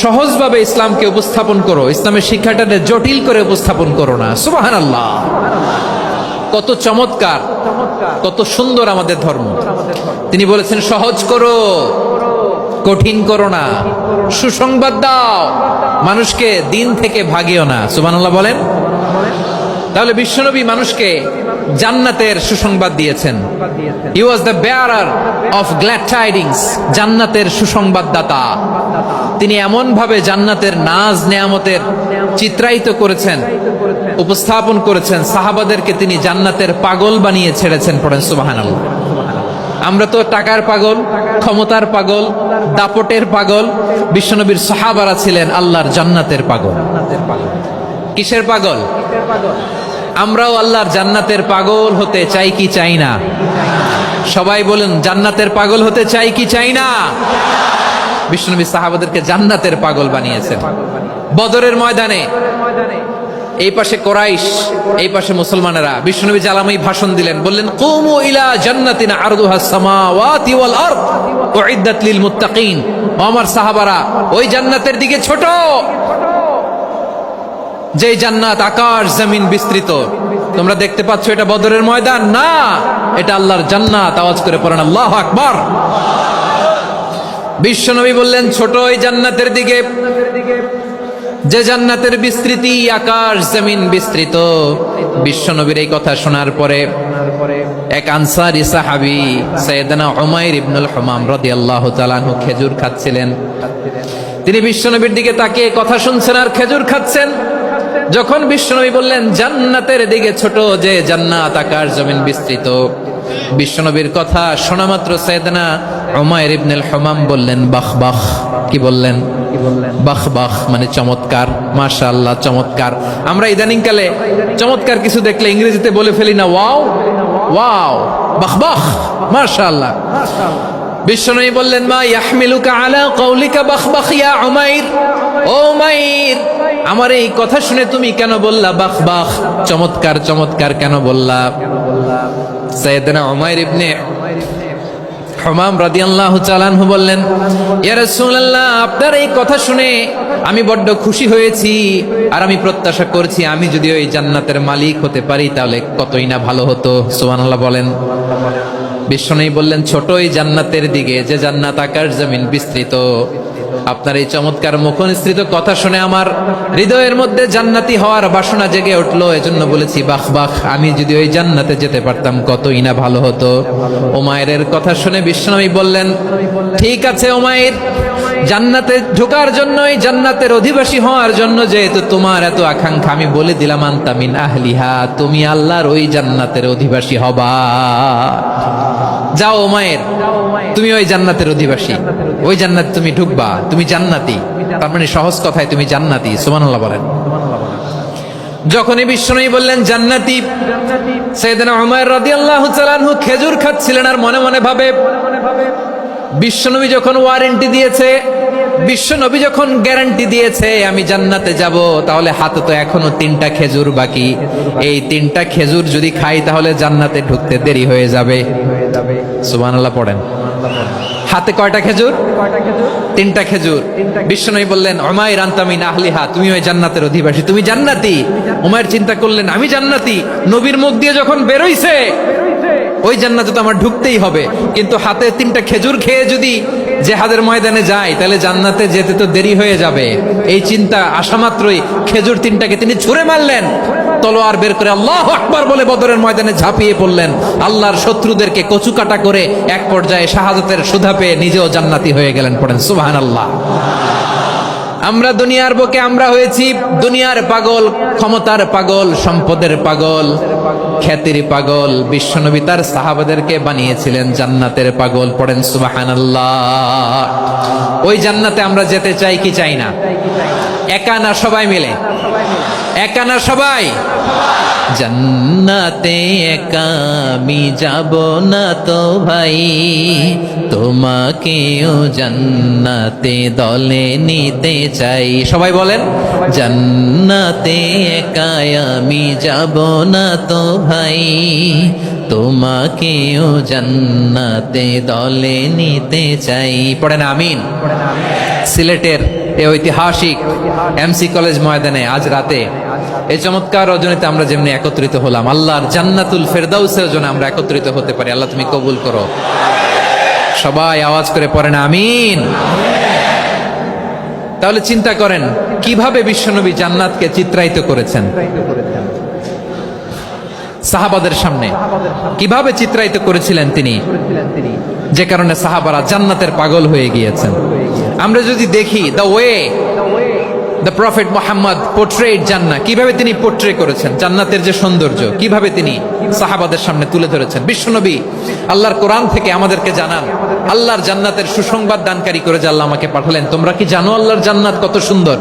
সহজভাবে ইসলামকে উপস্থাপন করো, ইসলামের শিক্ষাটাকে জটিল করে উপস্থাপন করো না। সুবহানাল্লাহ, কত চমৎকার, কত সুন্দর আমাদের ধর্ম। তিনি বলেছেন সহজ করো, কঠিন করো না, সুসংবাদ দাও, মানুষকে দিন থেকে ভাগিও না। সুবহানাল্লাহ বলেন। তাহলে বিশ্বনবী মানুষকে জান্নাতের সুসংবাদ দিয়েছেন। He was the bearer of glad tidings, জান্নাতের সুসংবাদদাতা। তিনি এমন ভাবে জান্নাতের নাজ নেয়ামতের চিত্রায়িত করেছেন, উপস্থাপন করেছেন, সাহাবাদেরকে তিনি জান্নাতের পাগল বানিয়ে ছেড়েছেন। পড়েন সুবহানাল্লাহ। আমরা তো টাকার পাগল, ক্ষমতার পাগল, দাপটের পাগল। বিশ্বনবীর সাহাবারা ছিলেন আল্লাহর জান্নাতের পাগল। কিসের পাগল? আমরাও আল্লাহর জান্নাতের পাগল হতে চাই কি চাই না? সবাই বলেন, জান্নাতের পাগল হতে চাই কি চাই না? বিশ্বনবী সাহাবাদেরকে জান্নাতের পাগল বানিয়েছেন। বদরের ময়দানে এই পাশে কোরাইশ, এই পাশে মুসলমানেরা। বিশ্বনবী জালামাই ভাষণ দিলেন, বললেন কুমু ইলা জান্নাতিন আরদুহাস সামাওয়াতি ওয়াল আরদ উইদ্দাত লিল মুত্তাকিন। আমার সাহাবারা, ওই জান্নাতের দিকে ছোট, যে জান্নাত আকাশ জমিন বিস্তৃত। তোমরা দেখতে পাচ্ছ এটা বদরের ময়দান না, এটা আল্লাহর জান্নাত। আওয়াজ করে পড়েন আল্লাহু আকবার। বিশ্বনবী বললেন ছোট ওই জান্নাতের দিকে, যে জান্নাতের বিস্তৃতি আকাশ জমিন বিস্তৃত। বিশ্বনবীর এই কথা শোনার পরে এক আনসারী সাহাবী সাইয়েদনা উমাইর ইবনুল হুমাম রাদিয়াল্লাহু তাআলা আনহু খেজুর খাচ্ছিলেন। তিনি বিশ্বনবীর দিকে তাকিয়ে কথা শুনছেন আর খেজুর খাচ্ছেন। যখন বিশ্বনবী বললেন জান্নাতের দিকে ছোট, যে জান্নাত আকাশ জমিন বিস্তৃত, বিশ্বনবীর কথা শোনা মাত্র সাইয়েদনা উমাইর ইবনুল হুমাম বললেন বাহ বাহ। কি বললেন? বাহ বাহ মানে চমৎকার, মাশাআল্লাহ চমৎকার। আমরা ইদানিং কালে চমৎকার কিছু দেখলে ইংরেজিতে বলে ফেলি না ওয়াও ওয়াও, বাহ বাহ, মাশাআল্লাহ। বিশ্বনবী বললেন মা ইয়াহমিলুকা আলা কওলিকা বাহ বাহ ইয়া উমাইর। ও উমাইর, আমার এই কথা শুনে তুমি কেন বললা বাহ বাহ, চমৎকার চমৎকার কেন বললা? সাইয়েদনা উমাইর ইবনে হুমাম রাদিয়াল্লাহু তাআলা আনহু বললেন ইয়া রাসূলুল্লাহ, আপনার এই কথা শুনে আমি বড্ড খুশি হয়েছি, আর আমি প্রত্যাশা করছি আমি যদি ওই জান্নাতের মালিক হতে পারি তাহলে কতই না ভালো হতো। সুবহানাল্লাহ বলেন। বিশ্বনবী বললেন ছোট ওই জান্নাতের দিকে, যে জান্নাত আকাশ জমিন বিস্তৃত। আপনার এই চমৎকার মুখনিসৃত কথা শুনে আমার হৃদয়ের মধ্যে জান্নাতি হওয়ার বাসনা জেগে উঠলো, এজন্য বলেছি বাহ বাহ, আমি যদি ওই জান্নাতে যেতে পারতাম কতই না ভালো হতো। উমাইরের কথা শুনে বিশ্বনবী বললেন ঠিক আছে উমাইর, জান্নাতে ঢোকার জন্যই, জান্নাতের অধিবাসী হওয়ার জন্য যেহেতু তোমার এত আকাঙ্ক্ষা, আমি বলে দিলাম আনতা মিন আহলিহা, তুমি আল্লাহর ওই জান্নাতের অধিবাসী হবা। যাও উমাইর, তুমি ওই জান্নাতের অধিবাসী, ওই জান্নাতে তুমি ঢুকবা, তুমি জান্নাতি। তার মানে সহজ কথায় তুমি জান্নাতি। সুবহানাল্লাহ বলেন। যখনই বিশ্বনবী বললেন জান্নাতি, সাইয়েদনা উমর রাদিয়াল্লাহু তাআলা আনহু খেজুর খাচ্ছিলেন আর মনে মনে ভাবে, বিশ্বনবী যখন ওয়ারেন্টি দিয়েছে, বিশ্বনবী যখন গ্যারান্টি দিয়েছে আমি জান্নাতে যাব, তাহলে হাতে তো এখনো 3টা খেজুর বাকি। এই 3টা খেজুর যদি খাই তাহলে জান্নাতে ঢুকতে দেরি হয়ে যাবে। সুবহানাল্লাহ পড়েন। হাতে কয়টা খেজুর? 3টা খেজুর। বিশ্বনবী বললেন উমাইর আনতা মিন আহলিহা, তুমি ওই জান্নাতের অধিবাসী, তুমি জান্নাতি। উমাইর চিন্তা করলেন আমি জান্নাতি, নবীর মুখ দিয়ে যখন বেরোইছে ওই জান্নাতে তো আমার ঢুকতেই হবে, কিন্তু হাতে 3টা খেজুর খেয়ে যদি জিহাদের ময়দানে যাই তাহলে জান্নাতে যেতে তো দেরি হয়ে যাবে। এই চিন্তা আসা মাত্রই খেজুর 3টাকে তিনি ছুঁড়ে মারলেন, তলোয়ার বের করে আল্লাহু আকবার বলে বদরের ময়দানে ঝাঁপিয়ে পড়লেন। আল্লাহর শত্রুদেরকে কচুকাটা করে এক পর্যায়ে শাহাদাতের সুধা পেয়ে নিজেও জান্নাতি হয়ে গেলেন। পড়েন সুবহানাল্লাহ। আমরা দুনিয়ার বুকে আমরা হয়েছি দুনিয়ার পাগল, ক্ষমতার পাগল, সম্পদের পাগল, খ্যাতির পাগল। বিশ্বনবী তার সাহাবাদেরকে বানিয়েছিলেন জান্নাতের পাগল। পড়েন সুবহানাল্লাহ। ওই জান্নাতে আমরা যেতে চাই কি চাই না? একা না সবাই মিলে? একা না সবাই? জান্নাতে একা আমি যাব না তো ভাই, তোমাকেও জান্নাতে দলে নিতে চাই। সবাই বলেন জান্নাতে একা আমি যাব না তো ভাই, তোমাকেও জান্নাতে দলে নিতে চাই। পড়েন আমিন। সিলেটের এই ঐতিহাসিক এমসি কলেজ ময়দানে আজ রাতে এই চমৎকার রজনীতে আমরা যেমনি একত্রিত হলাম, আল্লাহর জান্নাতুল ফেরদাউসের জন্য আমরা একত্রিত হতে পারি। আল্লাহ তুমি কবুল করো। সবাই আওয়াজ করে পড়েন আমিন। তাহলে চিন্তা করেন কিভাবে বিশ্বনবী জান্নাতকে চিত্রায়িত করেছেন সাহাবাদের সামনে, কিভাবে চিত্রায়িত করেছিলেন তিনি, যে কারণে সাহাবারা জান্নাতের পাগল হয়ে গিয়েছেন। আমরা যদি দেখি the way the prophet Muhammad portrait জান্নাত, কিভাবে তিনি পোর্ট্রে করেছেন জান্নাতের যে সৌন্দর্য, কিভাবে তিনি সাহাবাদের সামনে তুলে ধরেছেন। বিশ্বনবী আল্লাহর কোরআন থেকে আমাদেরকে জানান আল্লাহর জান্নাতের সুসংবাদ দানকারী করে যে আল্লাহ আমাকে পাঠালেন। তোমরা কি জানো আল্লাহর জান্নাত কত সুন্দর?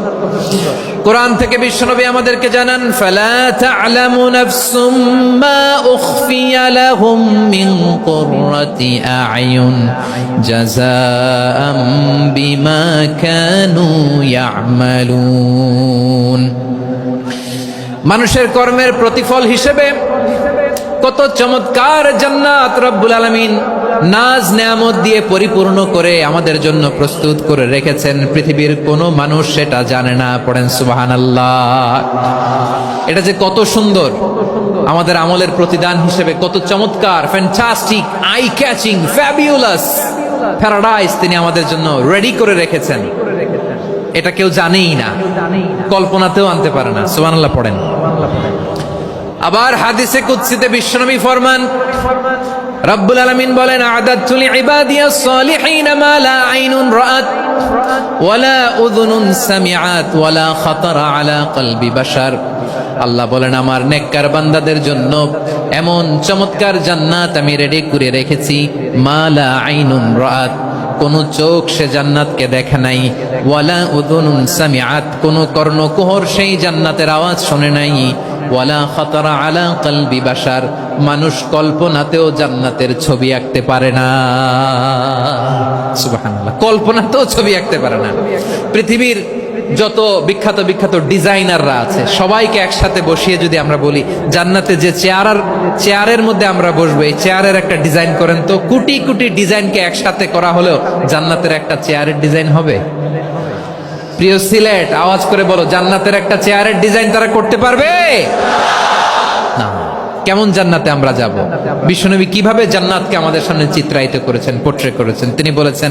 কোরআন থেকে বিশ্বনবী আমাদেরকে জানান ফালা তা'লামু নাফসুম মা উখফিয়া লাহুম মিন কুররাতি আ'য়ুন জাযাআম বিমা কানু ইয়া'মালুন। মানুষের কর্মের প্রতিফল হিসেবে কত চমৎকার জান্নাত রব্বুল আলামিন নাজ নেয়ামত দিয়ে পরিপূর্ণ করে আমাদের জন্য প্রস্তুত করে রেখেছেন। পৃথিবীর কোনো মানুষ সেটা জানে না। পড়েন সুবহানাল্লাহ। এটা যে কত সুন্দর, আমাদের আমলের প্রতিদান হিসেবে কত চমৎকার, fantastic, eye catching, fabulous paradise তিনি আমাদের জন্য রেডি করে রেখেছেন। এটা কেউ জানেই না, কল্পনাতেও আনতে পারে না। সুবহানাল্লাহ পড়েন। আবার হাদিসে কুদসিতে বিশ্বনবী ফরমান, রব্বুল আলামিন বলেন আ'দাতু লিইবাদিয়াস সালিহিন মা লা আইনুন রাআত ওয়ালা উযুনুন সামিআত ওয়ালা খাতারা আলা কলবি বাশার। আল্লাহ বলেন আমার নেককার বান্দাদের জন্য এমন চমৎকার জান্নাত আমি রেডি করে রেখেছি, মা লা আইনুন রাআত, কোন চোখ সে জান্নাতকে দেখে নাই, ওয়ালা উযুনুন সামিআত, কোন কর্ণকুহর সেই জান্নাতের আওয়াজ শুনে নাই, ওয়ালা খাতারা আলা কলবি বাশার, মানুষ কল্পনাতেও জান্নাতের ছবি আঁকতে পারে না। সুবহানাল্লাহ, কল্পনাতেও ছবি আঁকতে পারে না। পৃথিবীর যত বিখ্যাত বিখ্যাত ডিজাইনাররা আছে সবাইকে একসাথে বসিয়ে যদি আমরা বলি জান্নাতে যে চেয়ারের মধ্যে আমরা বসবো, এই চেয়ারের একটা ডিজাইন করেন তো, কোটি কোটি ডিজাইনকে একসাথে করা হলেও জান্নাতের একটা চেয়ারের ডিজাইন হবে? প্রিয় সিলেট, আওয়াজ করে বলো, জান্নাতের একটা চেয়ারের ডিজাইন তারা করতে পারবে না। কেমন জান্নাতে আমরা যাব? বিশ্বনবী কিভাবে জান্নাতকে আমাদের সামনে চিত্রায়িত করেছেন, পোর্ট্রে করেছেন। তিনি বলেছেন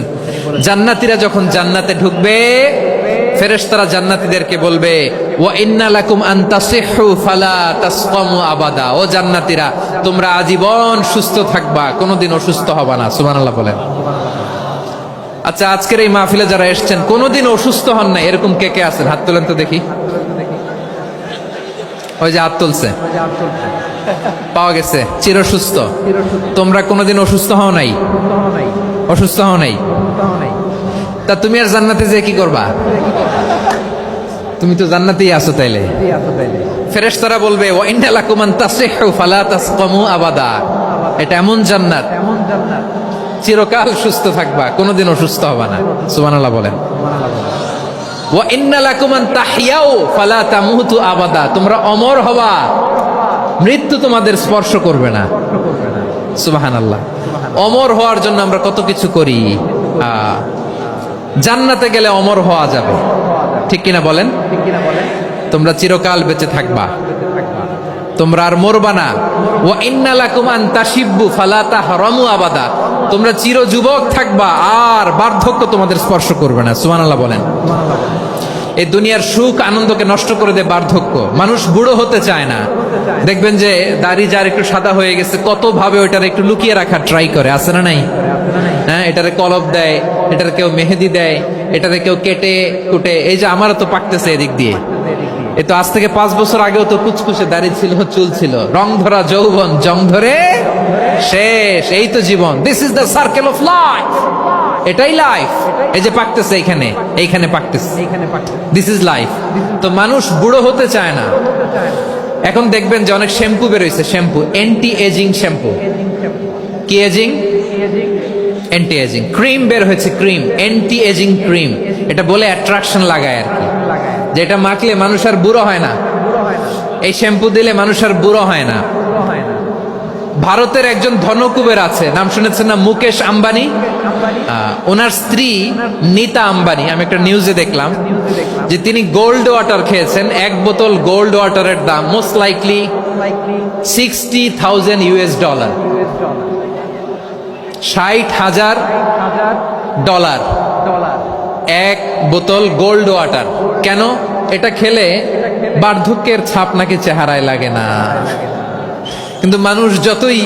জান্নাতীরা যখন জান্নাতে ঢুকবে ফেরেশতারা জান্নাতীদেরকে বলবে ওয়া ইন্না লাকুম আন তাসিহু ফালা তাসকামু আবাদা, ও জান্নাতীরা তোমরা আজীবন সুস্থ থাকবা, কোনোদিন অসুস্থ হবা না। সুবহানাল্লাহ বলেন। আচ্ছা, আজকের এই মাহফিলে যারা এসেছেন কোনোদিন অসুস্থ হন না এরকম কে কে আছেন? হাত তোলেন তো দেখি। ওই যে হাত তুলছে, পাওয়া গেছে, চির সুস্থ। তোমরা কোনোদিন অসুস্থ হও নাই? অসুস্থ হও নাই? তা তুমি আর জান্নাতে যে কি করবা? তুমি তো জান্নাতেই আছো তাইলে। ফেরেশতারা বলবে ওয়া ইন্না লাকুম আন তাসিহু ফালা তাসকামু আবাদা, এটা এমন জান্নাত চিরকাল সুস্থ থাকবা, কোনোদিন অসুস্থ হবা না। সুবহানাল্লাহ বলেন। ওয়া ইন্না লাকুম আন তাহইয়াউ ফালা তামুতু আবাদা, তোমরা অমর হবা, মৃত্যু তোমাদের স্পর্শ করবে না। সুবহানাল্লাহ। অমর হওয়ার জন্য আমরা কত কিছু করি। জান্নাতে গেলে অমর হওয়া যাবে, ঠিক কিনা বলেন? তোমরা চিরকাল বেঁচে থাকবা, তোমরা আর মরবা না। ওয়া ইন্না লাকুম আন তাশিব্বু ফালা তাহরামু আবাদা, তোমরা চির যুবক থাকবা, আর বার্ধক্য তোমাদের স্পর্শ করবে না। সুবহানাল্লাহ বলেন। এই দুনিয়ার সুখ আনন্দকে নষ্ট করে দেয় বার্ধক্য। মানুষ বুড়ো হতে চায় না। দেখবেন যে দাড়ি যার একটু সাদা হয়ে গেছে, কত ভাবে ওইটার একটু লুকিয়ে রাখার ট্রাই করে, আছে না নাই? হ্যাঁ, এটারে কলপ দেয়, এটার কেউ মেহেদি দেয়, এটারে কেউ কেটে কুটে। এই যে আমারও তো পাকতেছে এদিক দিয়ে, এ তো আজ থেকে 5 বছর আগেও তো কুচকুচে দাড়ি ছিল, চুল ছিল, রং ধরা যৌবন, জং ধরে শেষ। এই তো জীবন। This is the circle of life. এটাই লাইফ। এই যে পাকতেছে এইখানে, এইখানে পাকতেছে, দিস ইজ লাইফ। তো মানুষ বুড়ো হতে চায় না। এখন দেখবেন যে অনেক শ্যাম্পু বেরোইছে, শ্যাম্পু অ্যান্টি এজিং শ্যাম্পু। কি এজিং? Anti ageing. ক্রিম বের হয়েছে, ক্রিম অ্যান্টি এজিং ক্রিম। এটা বলে অ্যাট্রাকশন লাগায় আর কি, যেটা মাখলে মানুষ আর বুড়ো হয় না। এই শ্যাম্পু দিলে মানুষ আর বুড়ো হয় না। ভারতের একজন ধনকুবের আছে, নাম শুনেছেন না? মুকেশ আম্বানি। ওনার স্ত্রী নীতা আম্বানি, আমি একটা নিউজে দেখলাম যে তিনি গোল্ড ওয়াটার খেয়েছেন। 1 বোতল গোল্ড ওয়াটারের দাম মোস্ট লাইকলি $60,000 $60,000 1 বোতল গোল্ড ওয়াটার। কেন? এটা খেলে বার্ধক্যের ছাপ নাকি চেহারায় লাগে না। কিন্তু মানুষ যতই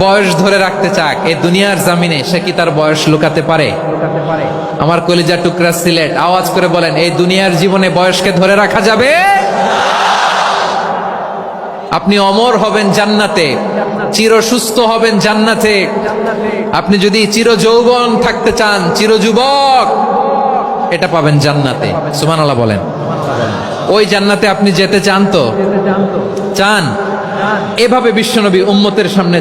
বয়স ধরে রাখতে চাক এই দুনিয়ার জামিনে, সে কি তার বয়স লুকাতে পারে? আমার কলিজা টুকরা সিলেট, আওয়াজ করে বলেন, এই দুনিয়ার জীবনে বয়সকে ধরে রাখা যাবে? আপনি অমর হবেন জান্নাতে, চির সুস্থ হবেন জান্নাতে। আপনি যদি চির যৌবন থাকতে চান, চির যুবক, এটা পাবেন জান্নাতে। সুবহানাল্লাহ বলেন। ওই জান্নাতে আপনি যেতে চান তো? চান? এভাবে বিশ্বনবী উম্মতের সামনে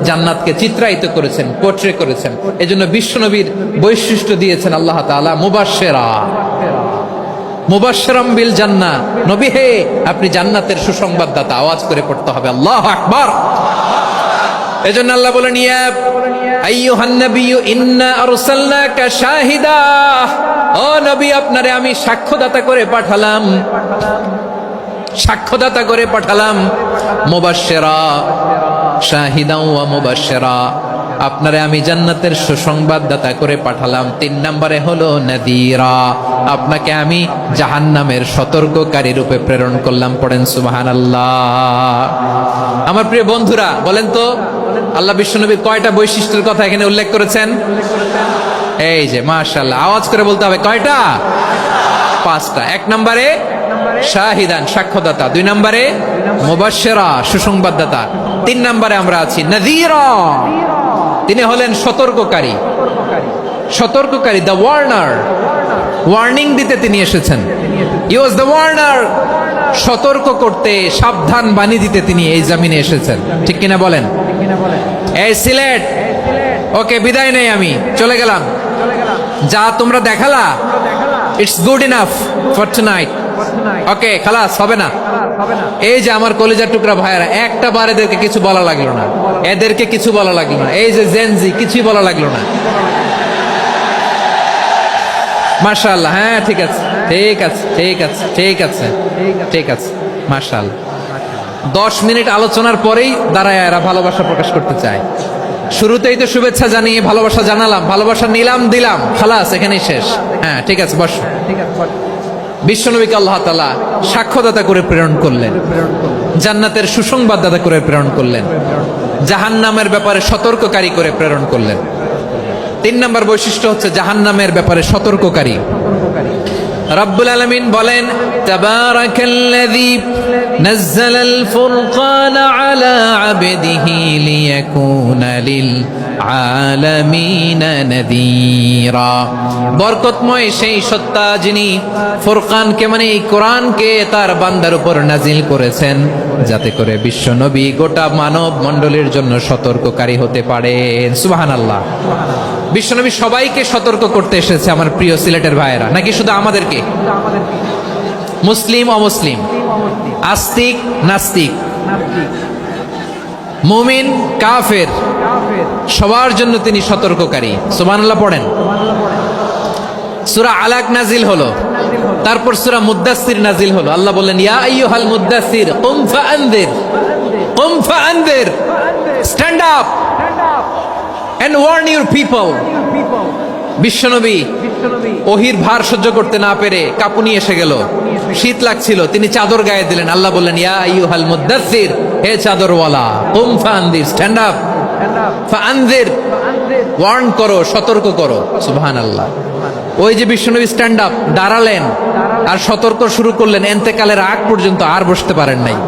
জান্নাতকে চিত্রায়িত করেছেন, পোর্ট্রে করেছেন। এজন্য বিশ্বনবীর বৈশিষ্ট্য দিয়েছেন আল্লাহ তাআলা মুবাশশিরা, মুবাশশিরাম বিল জান্নাহ। নবী হে, আপনি জান্নাতের সুসংবাদদাতা। আওয়াজ করে পড়তে হবে আল্লাহু আকবার। এজন্য আল্লাহ বলেন, ইয়া আইয়ুহান নাবিয়্যু ইন্না আরসালনাকা শাহিদা, ও নবী, আপনারে আমি সাক্ষ্যদাতা করে পাঠালাম, সাক্ষ্যদাতা করে পাঠালাম। মুবাশশিরা, শাহিদা ওয়া মুবাশশিরা, আপনারে আমি জান্নাতের সুসংবাদদাতা করে পাঠালাম। 3 নম্বরে হলো নাযীরা, আপনাকে আমি জাহান্নামের সতর্ককারী রূপে প্রেরণ করলাম। পড়েন সুবহানাল্লাহ। আমার প্রিয় বন্ধুরা, বলেন তো আল্লাহ বিশ্বনবীর কয়টা বৈশিষ্ট্যের কথা এখানে উল্লেখ করেছেন? এই যে মাশাআল্লাহ, আওয়াজ করে বলতে হবে, কয়টা? 5টা। 1 নম্বরে শাহিদান, সাক্ষ্যদাতা। 2 নম্বরে মুবাশশিরা, সুসংবাদদাতা। 3 নম্বরে আমরা আছি নাযীরা, তিনি হলেন সতর্ককারী। সতর্ককারী, দ্য ওয়ার্নার, ওয়ার্নিং দিতে তিনি এসেছেন। হি ওয়াজ দ্য ওয়ার্নার, সতর্ক করতে, সাবধান বাণী দিতে তিনি এই জমিনে এসেছেন। ঠিক কিনা বলেন? এই সিলেট, ওকে, বিদায় নেই, আমি চলে গেলাম। যা তোমরা দেখালা, it's good enough for tonight. Okay, খালাস, হবে না। এই যে আমার কলিজার টুকরা ভাইয়েরা, একটা বার এদেরকে কিছু বলা লাগলো না, এদেরকে কিছু বলা লাগলো না। এই যে জেনজি, কিছুই বলা লাগলো না। মাশাআল্লাহ। হ্যাঁ, ঠিক আছে, ঠিক আছে, ঠিক আছে, ঠিক আছে, ঠিক আছে, মাশাআল্লাহ। 10 মিনিট আলোচনার পরেই দাঁড়ায় এরা ভালোবাসা প্রকাশ করতে চায়। শুরুতেই তো শুভেচ্ছা জানিয়ে ভালোবাসা জানালাম, ভালোবাসা নিলাম, দিলাম, খালাস, এখানেই শেষ। হ্যাঁ, ঠিক আছে, বস। বিশ্বনবীকে আল্লাহ তাআলা সাক্ষ্যদাতা করে প্রেরণ করলেন, জান্নাতের সুসংবাদদাতা করে প্রেরণ করলেন, জাহান্নামের ব্যাপারে সতর্ককারী করে প্রেরণ করলেন। 3 নম্বর বৈশিষ্ট্য হচ্ছে জাহান্নামের ব্যাপারে সতর্ককারী। রব্বুল আলামিন বলেন, তাবারাকাল্লাযী নাযালাল ফুরকানা আলা আবদিহি লিয়াকুনা লিল আলামিন নাযীরা। বরকতময় সেই সত্তা যিনি ফুরকানকে মানে এই কোরআনকে তার বান্দার উপর নাজিল করেছেন, যাতে করে বিশ্ব নবী গোটা মানব মণ্ডলীর জন্য সতর্ককারী হতে পারেন। সুবহানাল্লাহ। বিশ্বনবী সবাইকে সতর্ক করতে এসেছে আমার প্রিয় সিলেটের ভাইয়েরা, নাকি শুধু আমাদেরকে? মুসলিম অমুসলিম, আস্তিক নাস্তিক, মুমিন কাফের, সবার জন্য তিনি সতর্ককারী। সুবহানাল্লাহ পড়েন। সূরা আলাক নাজিল হলো, তারপর সূরা মুদ্দাসসির নাজিল হলো। আল্লাহ বললেন, ইয়া আইয়ুহাল মুদ্দাসসির কুম ফাআনযির, কুম ফাআনযির, stand up and warn your people. বিশ্বনবী ওহির ভার সহ্য করতে না পেরে কাঁপুনি এসে গেল, শীত লাগছিল, তিনি চাদর গায়ে দিলেন। আল্লাহ বললেন, ইয়া আইয়ুহাল মুদ্দাসসির, হে চাদরওয়ালা, কুম ফাআনযির, স্ট্যান্ড আপ, ফাআনযির, ওয়ার্ন করো, সতর্ক করো। সুবহানাল্লাহ। ওই যে বিশ্বনবী স্ট্যান্ড আপ, দাঁড়ালেন আর সতর্ক শুরু করলেন, এন্তেকালের আগ পর্যন্ত আর বসতে পারেন নাই।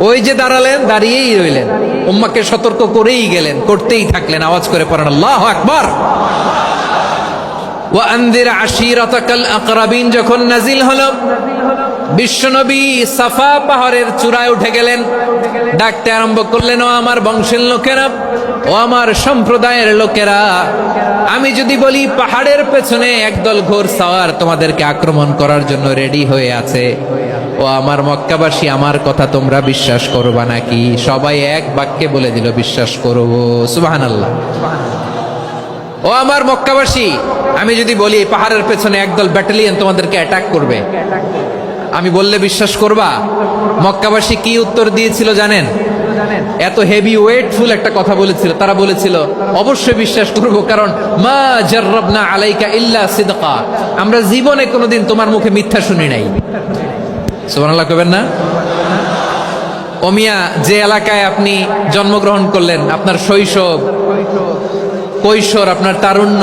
ওই যে দাঁড়ালেন, দাঁড়িয়েই রইলেন, উম্মাকে সতর্ক করেই গেলেন, করতেই থাকলেন। আওয়াজ করে পড়েন আল্লাহু আকবার। ওয়া আনযির আশীরাতাকাল আকরাবিন যখন নাজিল হলো, বিশ্বনবী সাফা পাহাড়ের চূড়ায় উঠে গেলেন, ডাকতে আরম্ভ করলেন, ও আমার বংশের লোকেরা, ও আমার সম্প্রদায়ের লোকেরা, আমি যদি বলি পাহাড়ের পেছনে একদল ঘোড়সাওয়ার তোমাদেরকে আক্রমণ করার জন্য রেডি হয়ে আছে, ও আমার মক্কাবাসী, আমার কথা তোমরা বিশ্বাস করবা নাকি? সবাই এক বাক্যে বলে দিল, বিশ্বাস করব। সুবহানাল্লাহ। ও আমার মক্কাবাসী, আমি যদি বলি পাহাড়ের পেছনে একদল ব্যাটালিয়ন তোমাদেরকে অ্যাটাক করবে, আমি বললে বিশ্বাস করবা? মক্কাবাসী কি উত্তর দিয়েছিল জানেন? এত হেভি ওয়েটফুল একটা কথা বলেছিল। তারা বলেছিল, অবশ্যই বিশ্বাস করব, কারণ মা জাররাবনা আলাইকা ইল্লা সিদকা, আমরা জীবনে কোনোদিন তোমার মুখে মিথ্যা শুনি নাই। সুবহানাল্লাহ কইবেন না? ওমিয়া, যে এলাকায় আপনি জন্মগ্রহণ করলেন, আপনার শৈশব, কৈশোর, আপনার তারুণ্য,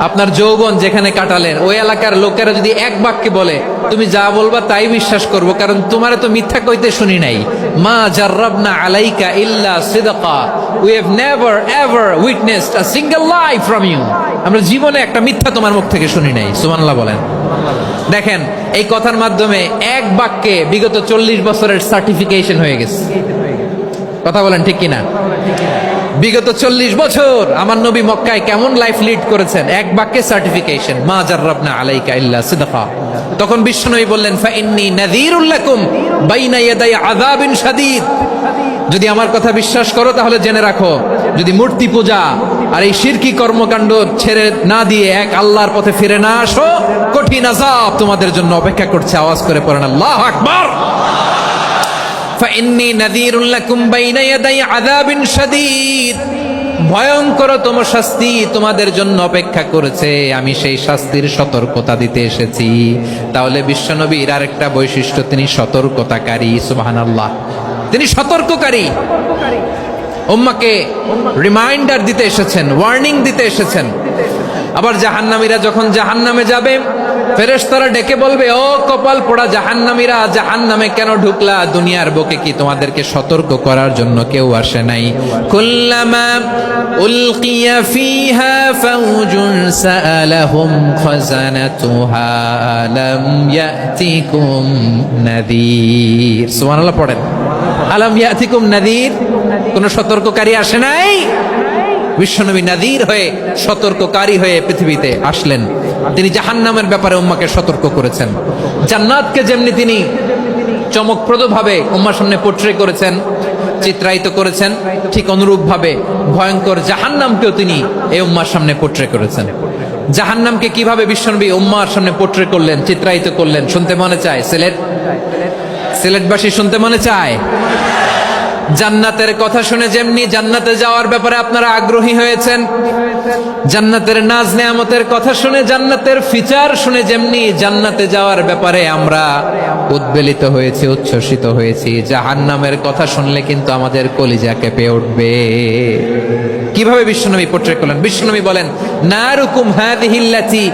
আপনার যৌবন যেখানে কাটালেন, ওই এলাকার লোকেরা যদি এক বাক্যে বলে, তুমি যা বলবা তাই বিশ্বাস করব, কারণ তোমারে তো মিথ্যা কইতে শুনি নাই। মা জাররাবনা আলাইকা ইল্লা সিদকা, we have never ever witnessed a single lie from you, আমরা জীবনে একটা মিথ্যা তোমার মুখ থেকে শুনি নাই। সুবহানাল্লাহ বলেন। দেখেন, এই কথার মাধ্যমে এক বাক্যে বিগত 40 বছরের সার্টিফিকেশন হয়ে গেছে। কথা বলেন ঠিক কিনা? বিগত 40 বছর আমার নবী মক্কায় কেমন লাইফ লিড করেছেন, এক বাক্যে সার্টিফিকেশন, মা জাররাবনা আলাইকা ইল্লা সিদকা। তখন বিশ্বনবী বললেন, ফাইন্নী নাযীরুল লাকুম বাইনা ইয়াদাই আযাবিন শাদীদ, যদি আমার কথা বিশ্বাস করো তাহলে জেনে রাখো, যদি মূর্তি পূজা আর এই শিরকি কর্মকাণ্ড ছেড়ে না দিয়ে এক আল্লাহর পথে ফিরে না আসো, কঠিন আযাব তোমাদের জন্য অপেক্ষা করছে। আওয়াজ করে পড়েন আল্লাহু আকবার। ফাইন্নী নাযীরুল লাকুম বাইনা ইয়াদাই আযাবিন শাদীদ, ভয়ঙ্করতম শাস্তি তোমাদের জন্য অপেক্ষা করেছে, আমি সেই শাস্তির সতর্কতা দিতে এসেছি। তাহলে বিশ্বনবীর আরেকটা বৈশিষ্ট্য, তিনি সতর্কতাকারী। সুবহানাল্লাহ। তিনি সতর্ককারী, উম্মাকে রিমাইন্ডার দিতে এসেছেন, ওয়ার্নিং দিতে এসেছেন। আবার জাহান্নামীরা যখন জাহান্নামে যাবে, ফেরেশতারা ডেকে বলবে, ও কপাল পোড়া জাহান্নামীরা, জাহান্নামে কেন ঢুকলা? দুনিয়ার বুকে কি তোমাদেরকে সতর্ক করার জন্য কেউ আসে নাই? কুল্লামা উলকিয়া ফিহা ফাউজুন সাআলাহুম খাযানাতুহা আলাম ইয়াতিকুম নাযীর। সুবহানাল্লাহ পড়েন। আলাম ইয়াতিকুম নাযীর, কোন সতর্ককারী আসে নাই? বিশ্বনবী নাযীর হয়ে, সতর্ককারী হয়ে পৃথিবীতে আসলেন। তিনি জাহান্নামের ব্যাপারে উম্মাকে সতর্ক করেছেন। জান্নাতকে যেমনি তিনি চমকপ্রদভাবে উম্মার সামনে পোট্রে করেছেন, চিত্রায়িত করেছেন, ঠিক অনুরূপভাবে ভয়ঙ্কর জাহান্নামকেও তিনি এই উম্মার সামনে পোট্রে করেছেন। জাহান্নামকে কিভাবে বিশ্বনবী উম্মার সামনে পোট্রে করলেন, চিত্রায়িত করলেন, শুনতে মনে চায়? সিলেটবাসী শুনতে মনে চায়? জান্নাতের কথা শুনে যেমনি জান্নাতে যাওয়ার ব্যাপারে আপনারা আগ্রহী হয়েছেন, জান্নাতের নাজ নেয়ামতের কথা শুনে, জান্নাতের ফিচার শুনে যেমনি জান্নাতে যাওয়ার ব্যাপারে আমরা উদ্বেলিত হয়েছি, উচ্ছ্বসিত হয়েছি, জাহান্নামের কথা শুনলে কিন্তু আমাদের কলিজা কেঁপে উঠবে। কিভাবে বিশ্বনবী পোট্রে করলেন? বিশ্বনবী বলেন, নারুকুম হাযিহিল্লাতী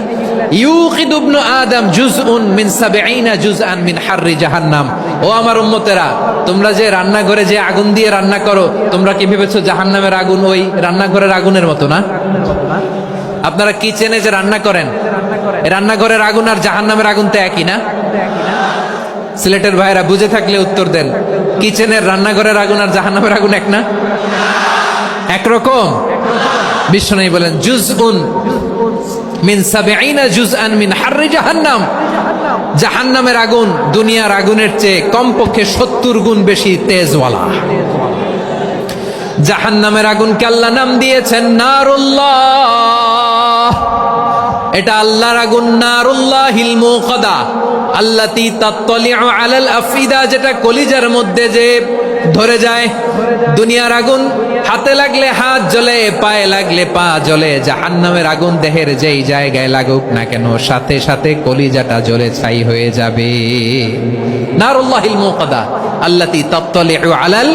ইউকিদু ইবনু আদম জুজউন মিন 70 জুজআন মিন হাররি জাহান্নাম। ও আমার উম্মতেরা, তোমরা যে রান্নাঘরে যে আগুন দিয়ে রান্না করো, তোমরা কি ভেবেছো জাহান্নামের আগুন ওই রান্নাঘরের আগুনের মতো না? আপনারা কিচেনে যে রান্না করেন, রান্নাঘরের আগুন আর জাহান্নামের আগুন তো একই না? সিলেটের ভাইরা বুঝে থাকলে উত্তর দেন। কিচেনের রান্নাঘরের আগুন আর জাহান্নামের আগুন এক না? একরকম? বিশ্বনবী বলেন জুজউন মিন 70 জুজআন মিন হাররি জাহান্নাম। জাহান্নামের আগুন দুনিয়ার আগুনের চেয়ে কমপক্ষে 70 গুণ বেশি তেজওয়ালা। জাহান্নামের আগুনকে আল্লাহ নাম দিয়েছেন নারুল্লাহ। এটা আল্লাহর আগুন, নারুল্লাহিল মুকাদা আল্লাতী তাত্তালিউ আলাল আফিদা, যেটা কলিজার মধ্যে যে ধরে যায়। দুনিয়ার আগুন হাতে লাগলে হাত জ্বলে, পায়ে লাগলে পা জ্বলে। জাহান্নামের আগুন দেহের যেই জায়গায় লাগুক না কেন, সাথে সাথে কলিজাটা জ্বলে ছাই হয়ে যাবে। নারুল্লাহিল মুকাদা আল্লাতী তাত্তালিউ আলাল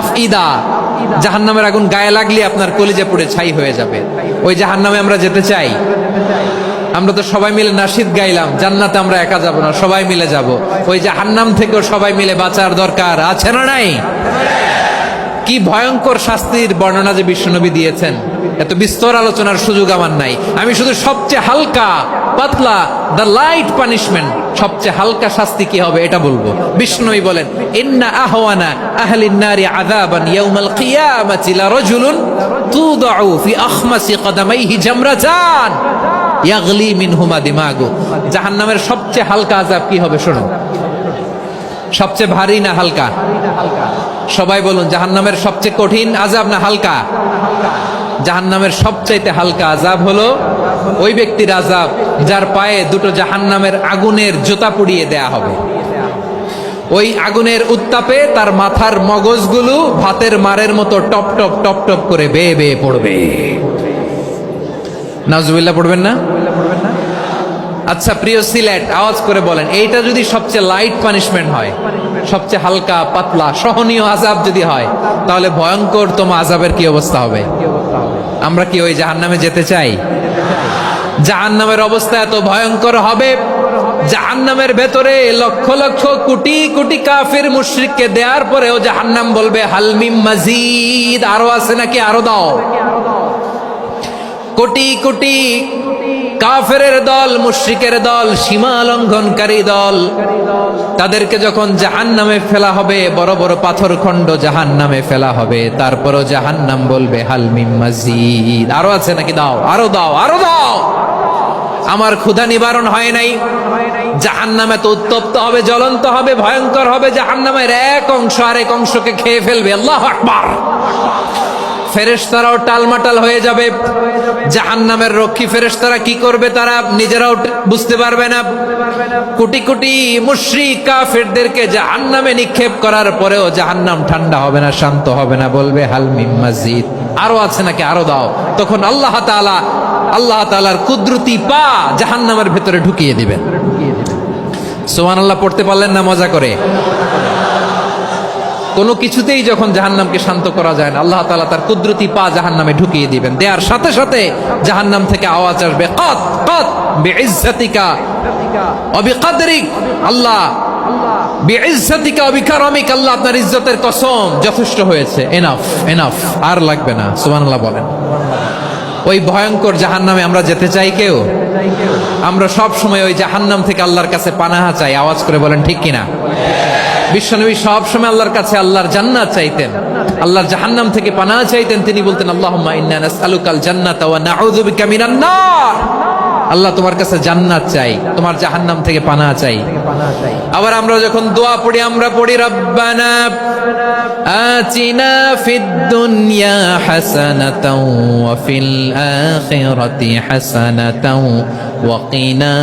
আফিদা। জাহান্নামের আগুন গায়ে লাগলে আপনার কলিজা পুড়ে ছাই হয়ে যাবে। ওই জাহান্নামে আমরা যেতে চাই? আমরা তো সবাই মিলে নাশিদ গাইলাম, জান্নাতে আমরা একা যাব না, সবাই মিলে যাব। ওই জাহান্নাম থেকেও সবাই মিলে বাঁচার দরকার আছে না নাই? কি ভয়ঙ্কর শাস্তির বর্ণনা যে বিশ্বনবী দিয়েছেন, এত বিস্তর আলোচনার সুযোগ আমার নাই। আমি শুধু সবচেয়ে হালকা পাতলা, দ্য লাইট পানিশমেন্ট, সবচেয়ে হালকা শাস্তি কি হবে এটা বলবো। বিশ্বনবী বলেন ইন্না আহওয়ানা আহলিন নারি আযাবান ইয়াউমাল কিয়ামাতি লারাজুলুন তুদাউ ফি আখমাসি কদামাইহি জামরাতান ইয়াগলি মিনহুমা দিমাগু। জাহান্নামের সবচেয়ে হালকা আযাব কি হবে শোনো। সবচেয়ে ভারী না হালকা? সবাই বলুন, জাহান্নামের সবচেয়ে কঠিন আযাব না হালকা? জাহান্নামের সবচাইতে হালকা আযাব হলো ওই ব্যক্তির আযাব যার পায়ে দুটো জাহান্নামের আগুনের জুতা পুড়িয়ে দেয়া হবে। ওই আগুনের উত্তাপে তার মাথার মগজগুলো ভাতের মারের মতো টপ টপ টপ টপ করে বেয়ে বেয়ে পড়বে। নাউজুবিল্লাহ পড়বেন না? আচ্ছা প্রিয় সিলেট, আওয়াজ করে বলেন, এইটা যদি সবচেয়ে লাইট পানিশমেন্ট হয়, সবচেয়ে হালকা পাতলা সহনীয় আযাব যদি হয়, তাহলে ভয়ঙ্করতম আযাবের কি অবস্থা হবে? আমরা কি ওই জাহান্নামে যেতে চাই? জাহান্নামের অবস্থা এত ভয়ঙ্কর হবে, জাহান্নামের ভেতরে লক্ষ লক্ষ কোটি কোটি কাফির মুশরিককে দেওয়ার পরেও জাহান্নাম বলবে হাল মিন মাজিদ, আরো আছে নাকি, আরো দাও। কোটি কোটি কাফেরের দল, মুশরিকের দল, সীমা লঙ্ঘনকারী দল, তাদেরকে যখন জাহান্নামে ফেলা হবে, বড় বড় পাথর খণ্ড জাহান্নামে ফেলা হবে, তারপরও জাহান্নাম বলবে হাল মিন মাজিদ, আরো আছে নাকি, দাও, আরো দাও, আরো দাও। আমার ক্ষুধা নিবারণ হয় নাই। জাহান্নামে তো উত্তপ্ত হবে, জ্বলন্ত হবে, ভয়ঙ্কর হবে। জাহান্নামের এক অংশ আরেক অংশকে খেয়ে ফেলবে। আল্লাহু আকবার। ফেরেশতারাও টালমাটাল হয়ে যাবে। জাহান্নামের রক্ষী ফেরেশতারা কি করবে তারা নিজেরাও বুঝতে পারবে না। কোটি কোটি মুশরিক কাফেরদেরকে জাহান্নামে নিক্ষেপ করার পরেও জাহান্নাম ঠান্ডা হবে না, শান্ত হবে না, বলবে হাল মিন মাজিদ, আরো আছে নাকি, আরো দাও। তখন আল্লাহ তাআলার কুদরতি পা জাহান্নামের ভেতরে ঢুকিয়ে দিবেন। সুবহানাল্লাহ পড়তে পারলেন না মজা করে? কোনো কিছুতেই যখন জাহান্নামকে শান্ত করা যায় না, আল্লাহ তাআলা তার কুদরতি পা জাহান্নামে ঢুকিয়ে দিবেন। দেওয়ার সাথে সাথে জাহান্নাম থেকে আওয়াজ আসবে কাত কাত বিইজ্জাতিকা ওয়া বিকদরিক, আল্লাহ বিইজ্জাতিকা ওয়া বিকারামিক, আল্লাহ আপনার ইজ্জতের কসম, যথেষ্ট হয়েছে, এনাফ এনাফ, আর লাগবে না। সুবহানাল্লাহ বলেন। ওই ভয়ঙ্কর জাহান্নামে আমরা যেতে চাই কেউ? আমরা সব সময় ওই জাহান্নাম থেকে আল্লাহর কাছে পানাহা চাই। আওয়াজ করে বলেন ঠিক কিনা? বিশ্বনবী সব সময় আল্লাহর কাছে আল্লাহর জান্নাত চাইতেন, আল্লাহর জাহান্নাম থেকে পানাহা চাইতেন। তিনি বলতেন আল্লাহুম্মা ইন্না নাসআলুকাল জান্নাতা ওয়া নাউযু বিকা মিনান নার। আল্লাহ তোমার কাছে জান্নাত চাই, তোমার জাহান্নাম থেকে পানাহা চাই। আবার আমরা যখন দোয়া পড়ি, আমরা পড়ি রব্বানা আতিনা ফিদ দুনিয়া হাসানাতাও ওয়া ফিল আখিরাতি হাসানাতাও ওয়া কিনা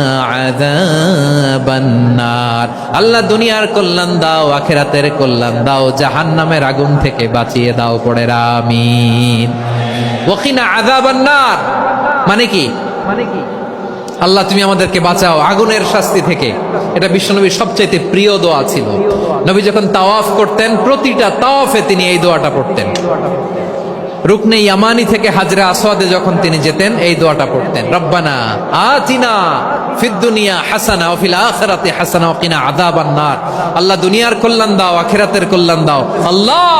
আযাবান নার। আল্লাহ দুনিয়ার কল্যাণ দাও, আখিরাতের কল্যাণ দাও, জাহান্নামের আগুন থেকে বাঁচিয়ে দাও, পড়ে আমিন। ওয়া কিনা আযাবান নার মানে কি? আল্লাহ তুমি আমাদেরকে বাঁচাও আগুনের শাস্তি থেকে। এটা বিশ্বনবীর সবচাইতে প্রিয় দোয়া ছিল। নবী যখন তাওয়াফ করতেন, প্রতিটা তাওয়াফে তিনি এই দোয়াটা পড়তেন। রুকনে ইয়ামানি থেকে হাজরে আসওয়াদে যখন তিনি যেতেন এই দোয়াটা পড়তেন, রব্বানা আতিনা ফিদ দুনিয়া হাসানা ওয়া ফিল আখিরাতি হাসানা ওয়া কিনা আযাবান নার। আল্লাহ দুনিয়ার কল্যাণ দাও, আখিরাতের কল্যাণ দাও। আল্লাহ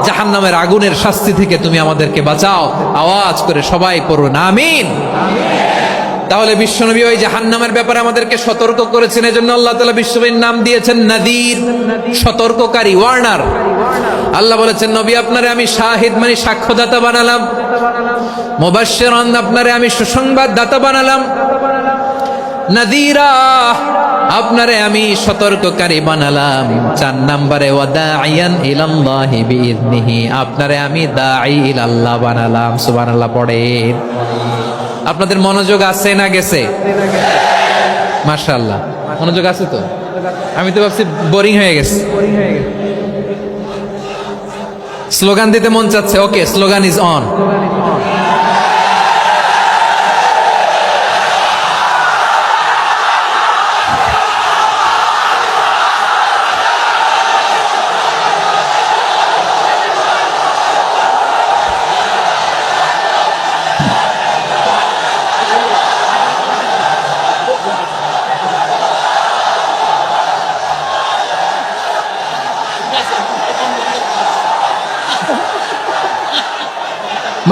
জাহান্নামের আগুনের শাস্তি থেকে তুমি আমাদেরকে বাঁচাও। আওয়াজ করে সবাই পড়ুন আমিন। তাহলে বিশ্বনবী ওই জাহান্নামের ব্যাপারে আমাদেরকে সতর্ক করেছেন, এজন্য আল্লাহ তাআলা বিশ্বনবীর নাম দিয়েছেন নাযীর, সতর্ককারী, ওয়ার্নার। আল্লাহ বলেছেন নবী আপনারে আমি শাহিদ মানে সাক্ষ্যদাতা বানালাম, মুবাশশিরান আপনারে আমি সুসংবাদদাতা বানালাম, নাযীরা আপনারে আমি সতর্ককারী বানালাম। 4 নম্বরে ওয়াদাইয়ান ইলাল্লাহি বিইذনিহি আপনারে আমি দাঈ ইলাল্লাহ বানালাম। সুবহানাল্লাহ পড়েন। আপনাদের মনোযোগ আছে না গেছে? মাশাআল্লাহ মনোযোগ আছে তো। আমি তো ভাবছি বোরিং হয়ে গেছে। স্লোগান দিতে মন চাচ্ছে। ওকে, স্লোগান ইজ অন।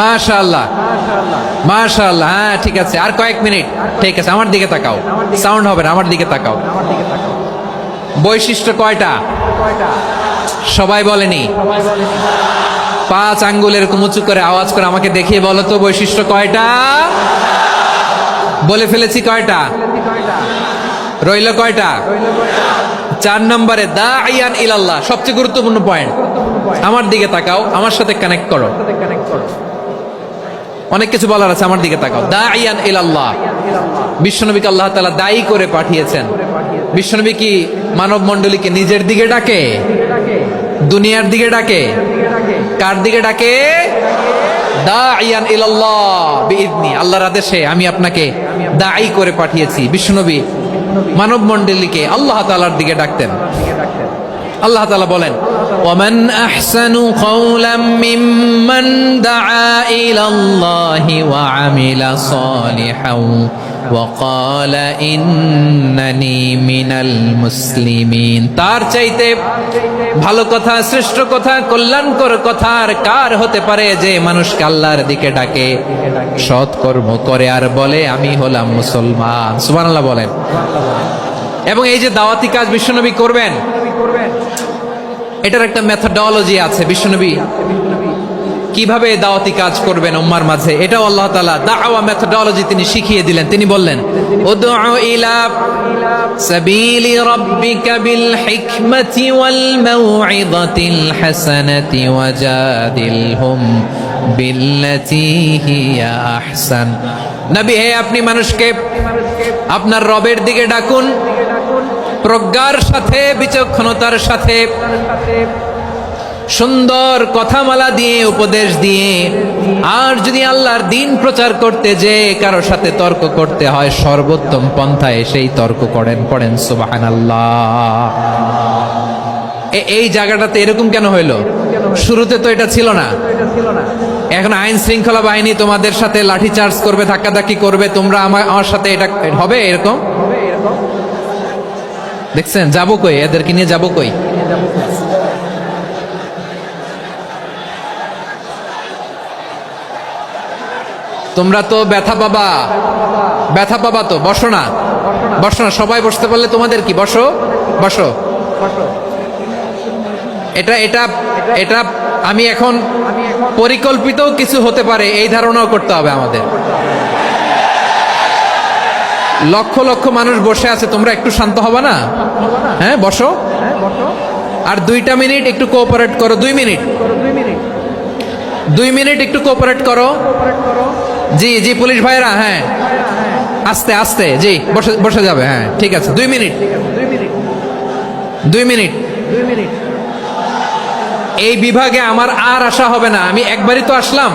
মাশাআল্লাহ মাশাআল্লাহ। হ্যাঁ ঠিক আছে, আর কয়েক মিনিট। ঠিক আছে, আমার দিকে তাকাও, সাউন্ড হবে না, আমার দিকে তাকাও। বৈশিষ্ট্য কয়টা সবাই বলেনি? 5 আঙ্গুলের উঁচু করে আওয়াজ করে আমাকে দেখিয়ে বলো তো বৈশিষ্ট্য কয়টা? বলে ফেলেছি কয়টা? রইল কয়টা? 4 নম্বরে দাঈয়ান ইলাল্লাহ, সবচেয়ে গুরুত্বপূর্ণ পয়েন্ট। আমার দিকে তাকাও, আমার সাথে কানেক্ট করো। অনেক কিছু বলার আছে, আমার দিকে তাকাও। দাঈয়ান ইলাল্লাহ, বিশ্বনবীকে আল্লাহ তাআলা দায়ী করে পাঠিয়েছেন। বিশ্বনবী কি মানব মণ্ডলীকে নিজের দিকে ডাকে? দুনিয়ার দিকে ডাকে? কার দিকে ডাকে? দাঈয়ান ইলাল্লাহ বিইذনি, আল্লাহর আদেশে আমি আপনাকে দায়ী করে পাঠিয়েছি। বিশ্বনবী মানব মণ্ডলীকে আল্লাহ তাআলার দিকে ডাকতেন। আল্লাহ তাআলা বলেন, ওয়ামান আহসানু কাওলাম মিম্মান দাআ ইলাল্লাহি ওয়া আমিলা সালিহান ওয়া ক্বালা ইন্নানি মিনাল মুসলিমিন। তার চাইতে ভালো কথা, শ্রেষ্ঠ কথা, কল্যাণকর কথা আর কার হতে পারে যে মানুষকে আল্লাহর দিকে ডাকে, সৎ কর্ম করে আর বলে আমি হলাম মুসলমান। সুবহানাল্লাহ বলেন। এবং এই যে দাওয়াতি কাজ বিশ্বনবী করবেন, এটার একটা মেথডোলজি আছে। বিশ্বনবী কিভাবে দাওয়াতি কাজ করবেন উম্মার মাঝে, এটাও আল্লাহ তাআলা দাওয়া মেথডোলজি তিনি শিখিয়ে দিলেন। তিনি বললেন, উদউ ইলা সাবিলি রাব্বিকা বিল হিকমাতি ওয়াল মাউইযাতিল হাসানাতি ওয়াজাদিলহুম বিল্লাতী হিয়া আহসান। নবী হে, আপনি মানুষকে আপনার রবের দিকে ডাকুন প্রজ্ঞার সাথে, বিচক্ষণতার সাথে, সুন্দর কথামালা দিয়ে, উপদেশ দিয়ে। আর যদি আল্লাহর দিন প্রচার করতে যে কারো সাথে তর্ক করতে হয়, সর্বোত্তম পন্থায় সেই তর্ক করেন। পড়েন সুবহানাল্লাহ। এই জায়গাটাতে এরকম কেন হইলো? শুরুতে তো এটা ছিল না। এখন আইন শৃঙ্খলা বাহিনী তোমাদের সাথে লাঠি চার্জ করবে, ধাক্কাধাক্কি করবে, তোমরা আমার সাথে এটা হবে এরকম? দেখছেন? যাবো কই? এদেরকে নিয়ে যাবো কই? তোমরা তো ব্যথা পাবা, ব্যথা পাবা তো। বসো না, বসো না, সবাই বসতে পারলে তোমাদের কি? বসো বসো। এটা এটা এটা আমি এখন পরিকল্পিত কিছু হতে পারে এই ধারণাও করতে হবে আমাদের। লক্ষ লক্ষ মানুষ বসে আছে, তোমরা একটু শান্ত হবা না? হ্যাঁ বসো। আর 2টা মিনিট একটু কোঅপারেট করো। 2 মিনিট, 2 মিনিট একটু কোঅপারেট করো। জি জি পুলিশ ভাইরা, হ্যাঁ আস্তে আস্তে, জি বসে বসে যাবে। হ্যাঁ ঠিক আছে, 2 মিনিট, 2 মিনিট। এই বিভাগে আমার আর আসা হবে না, আমি একবারই তো আসলাম।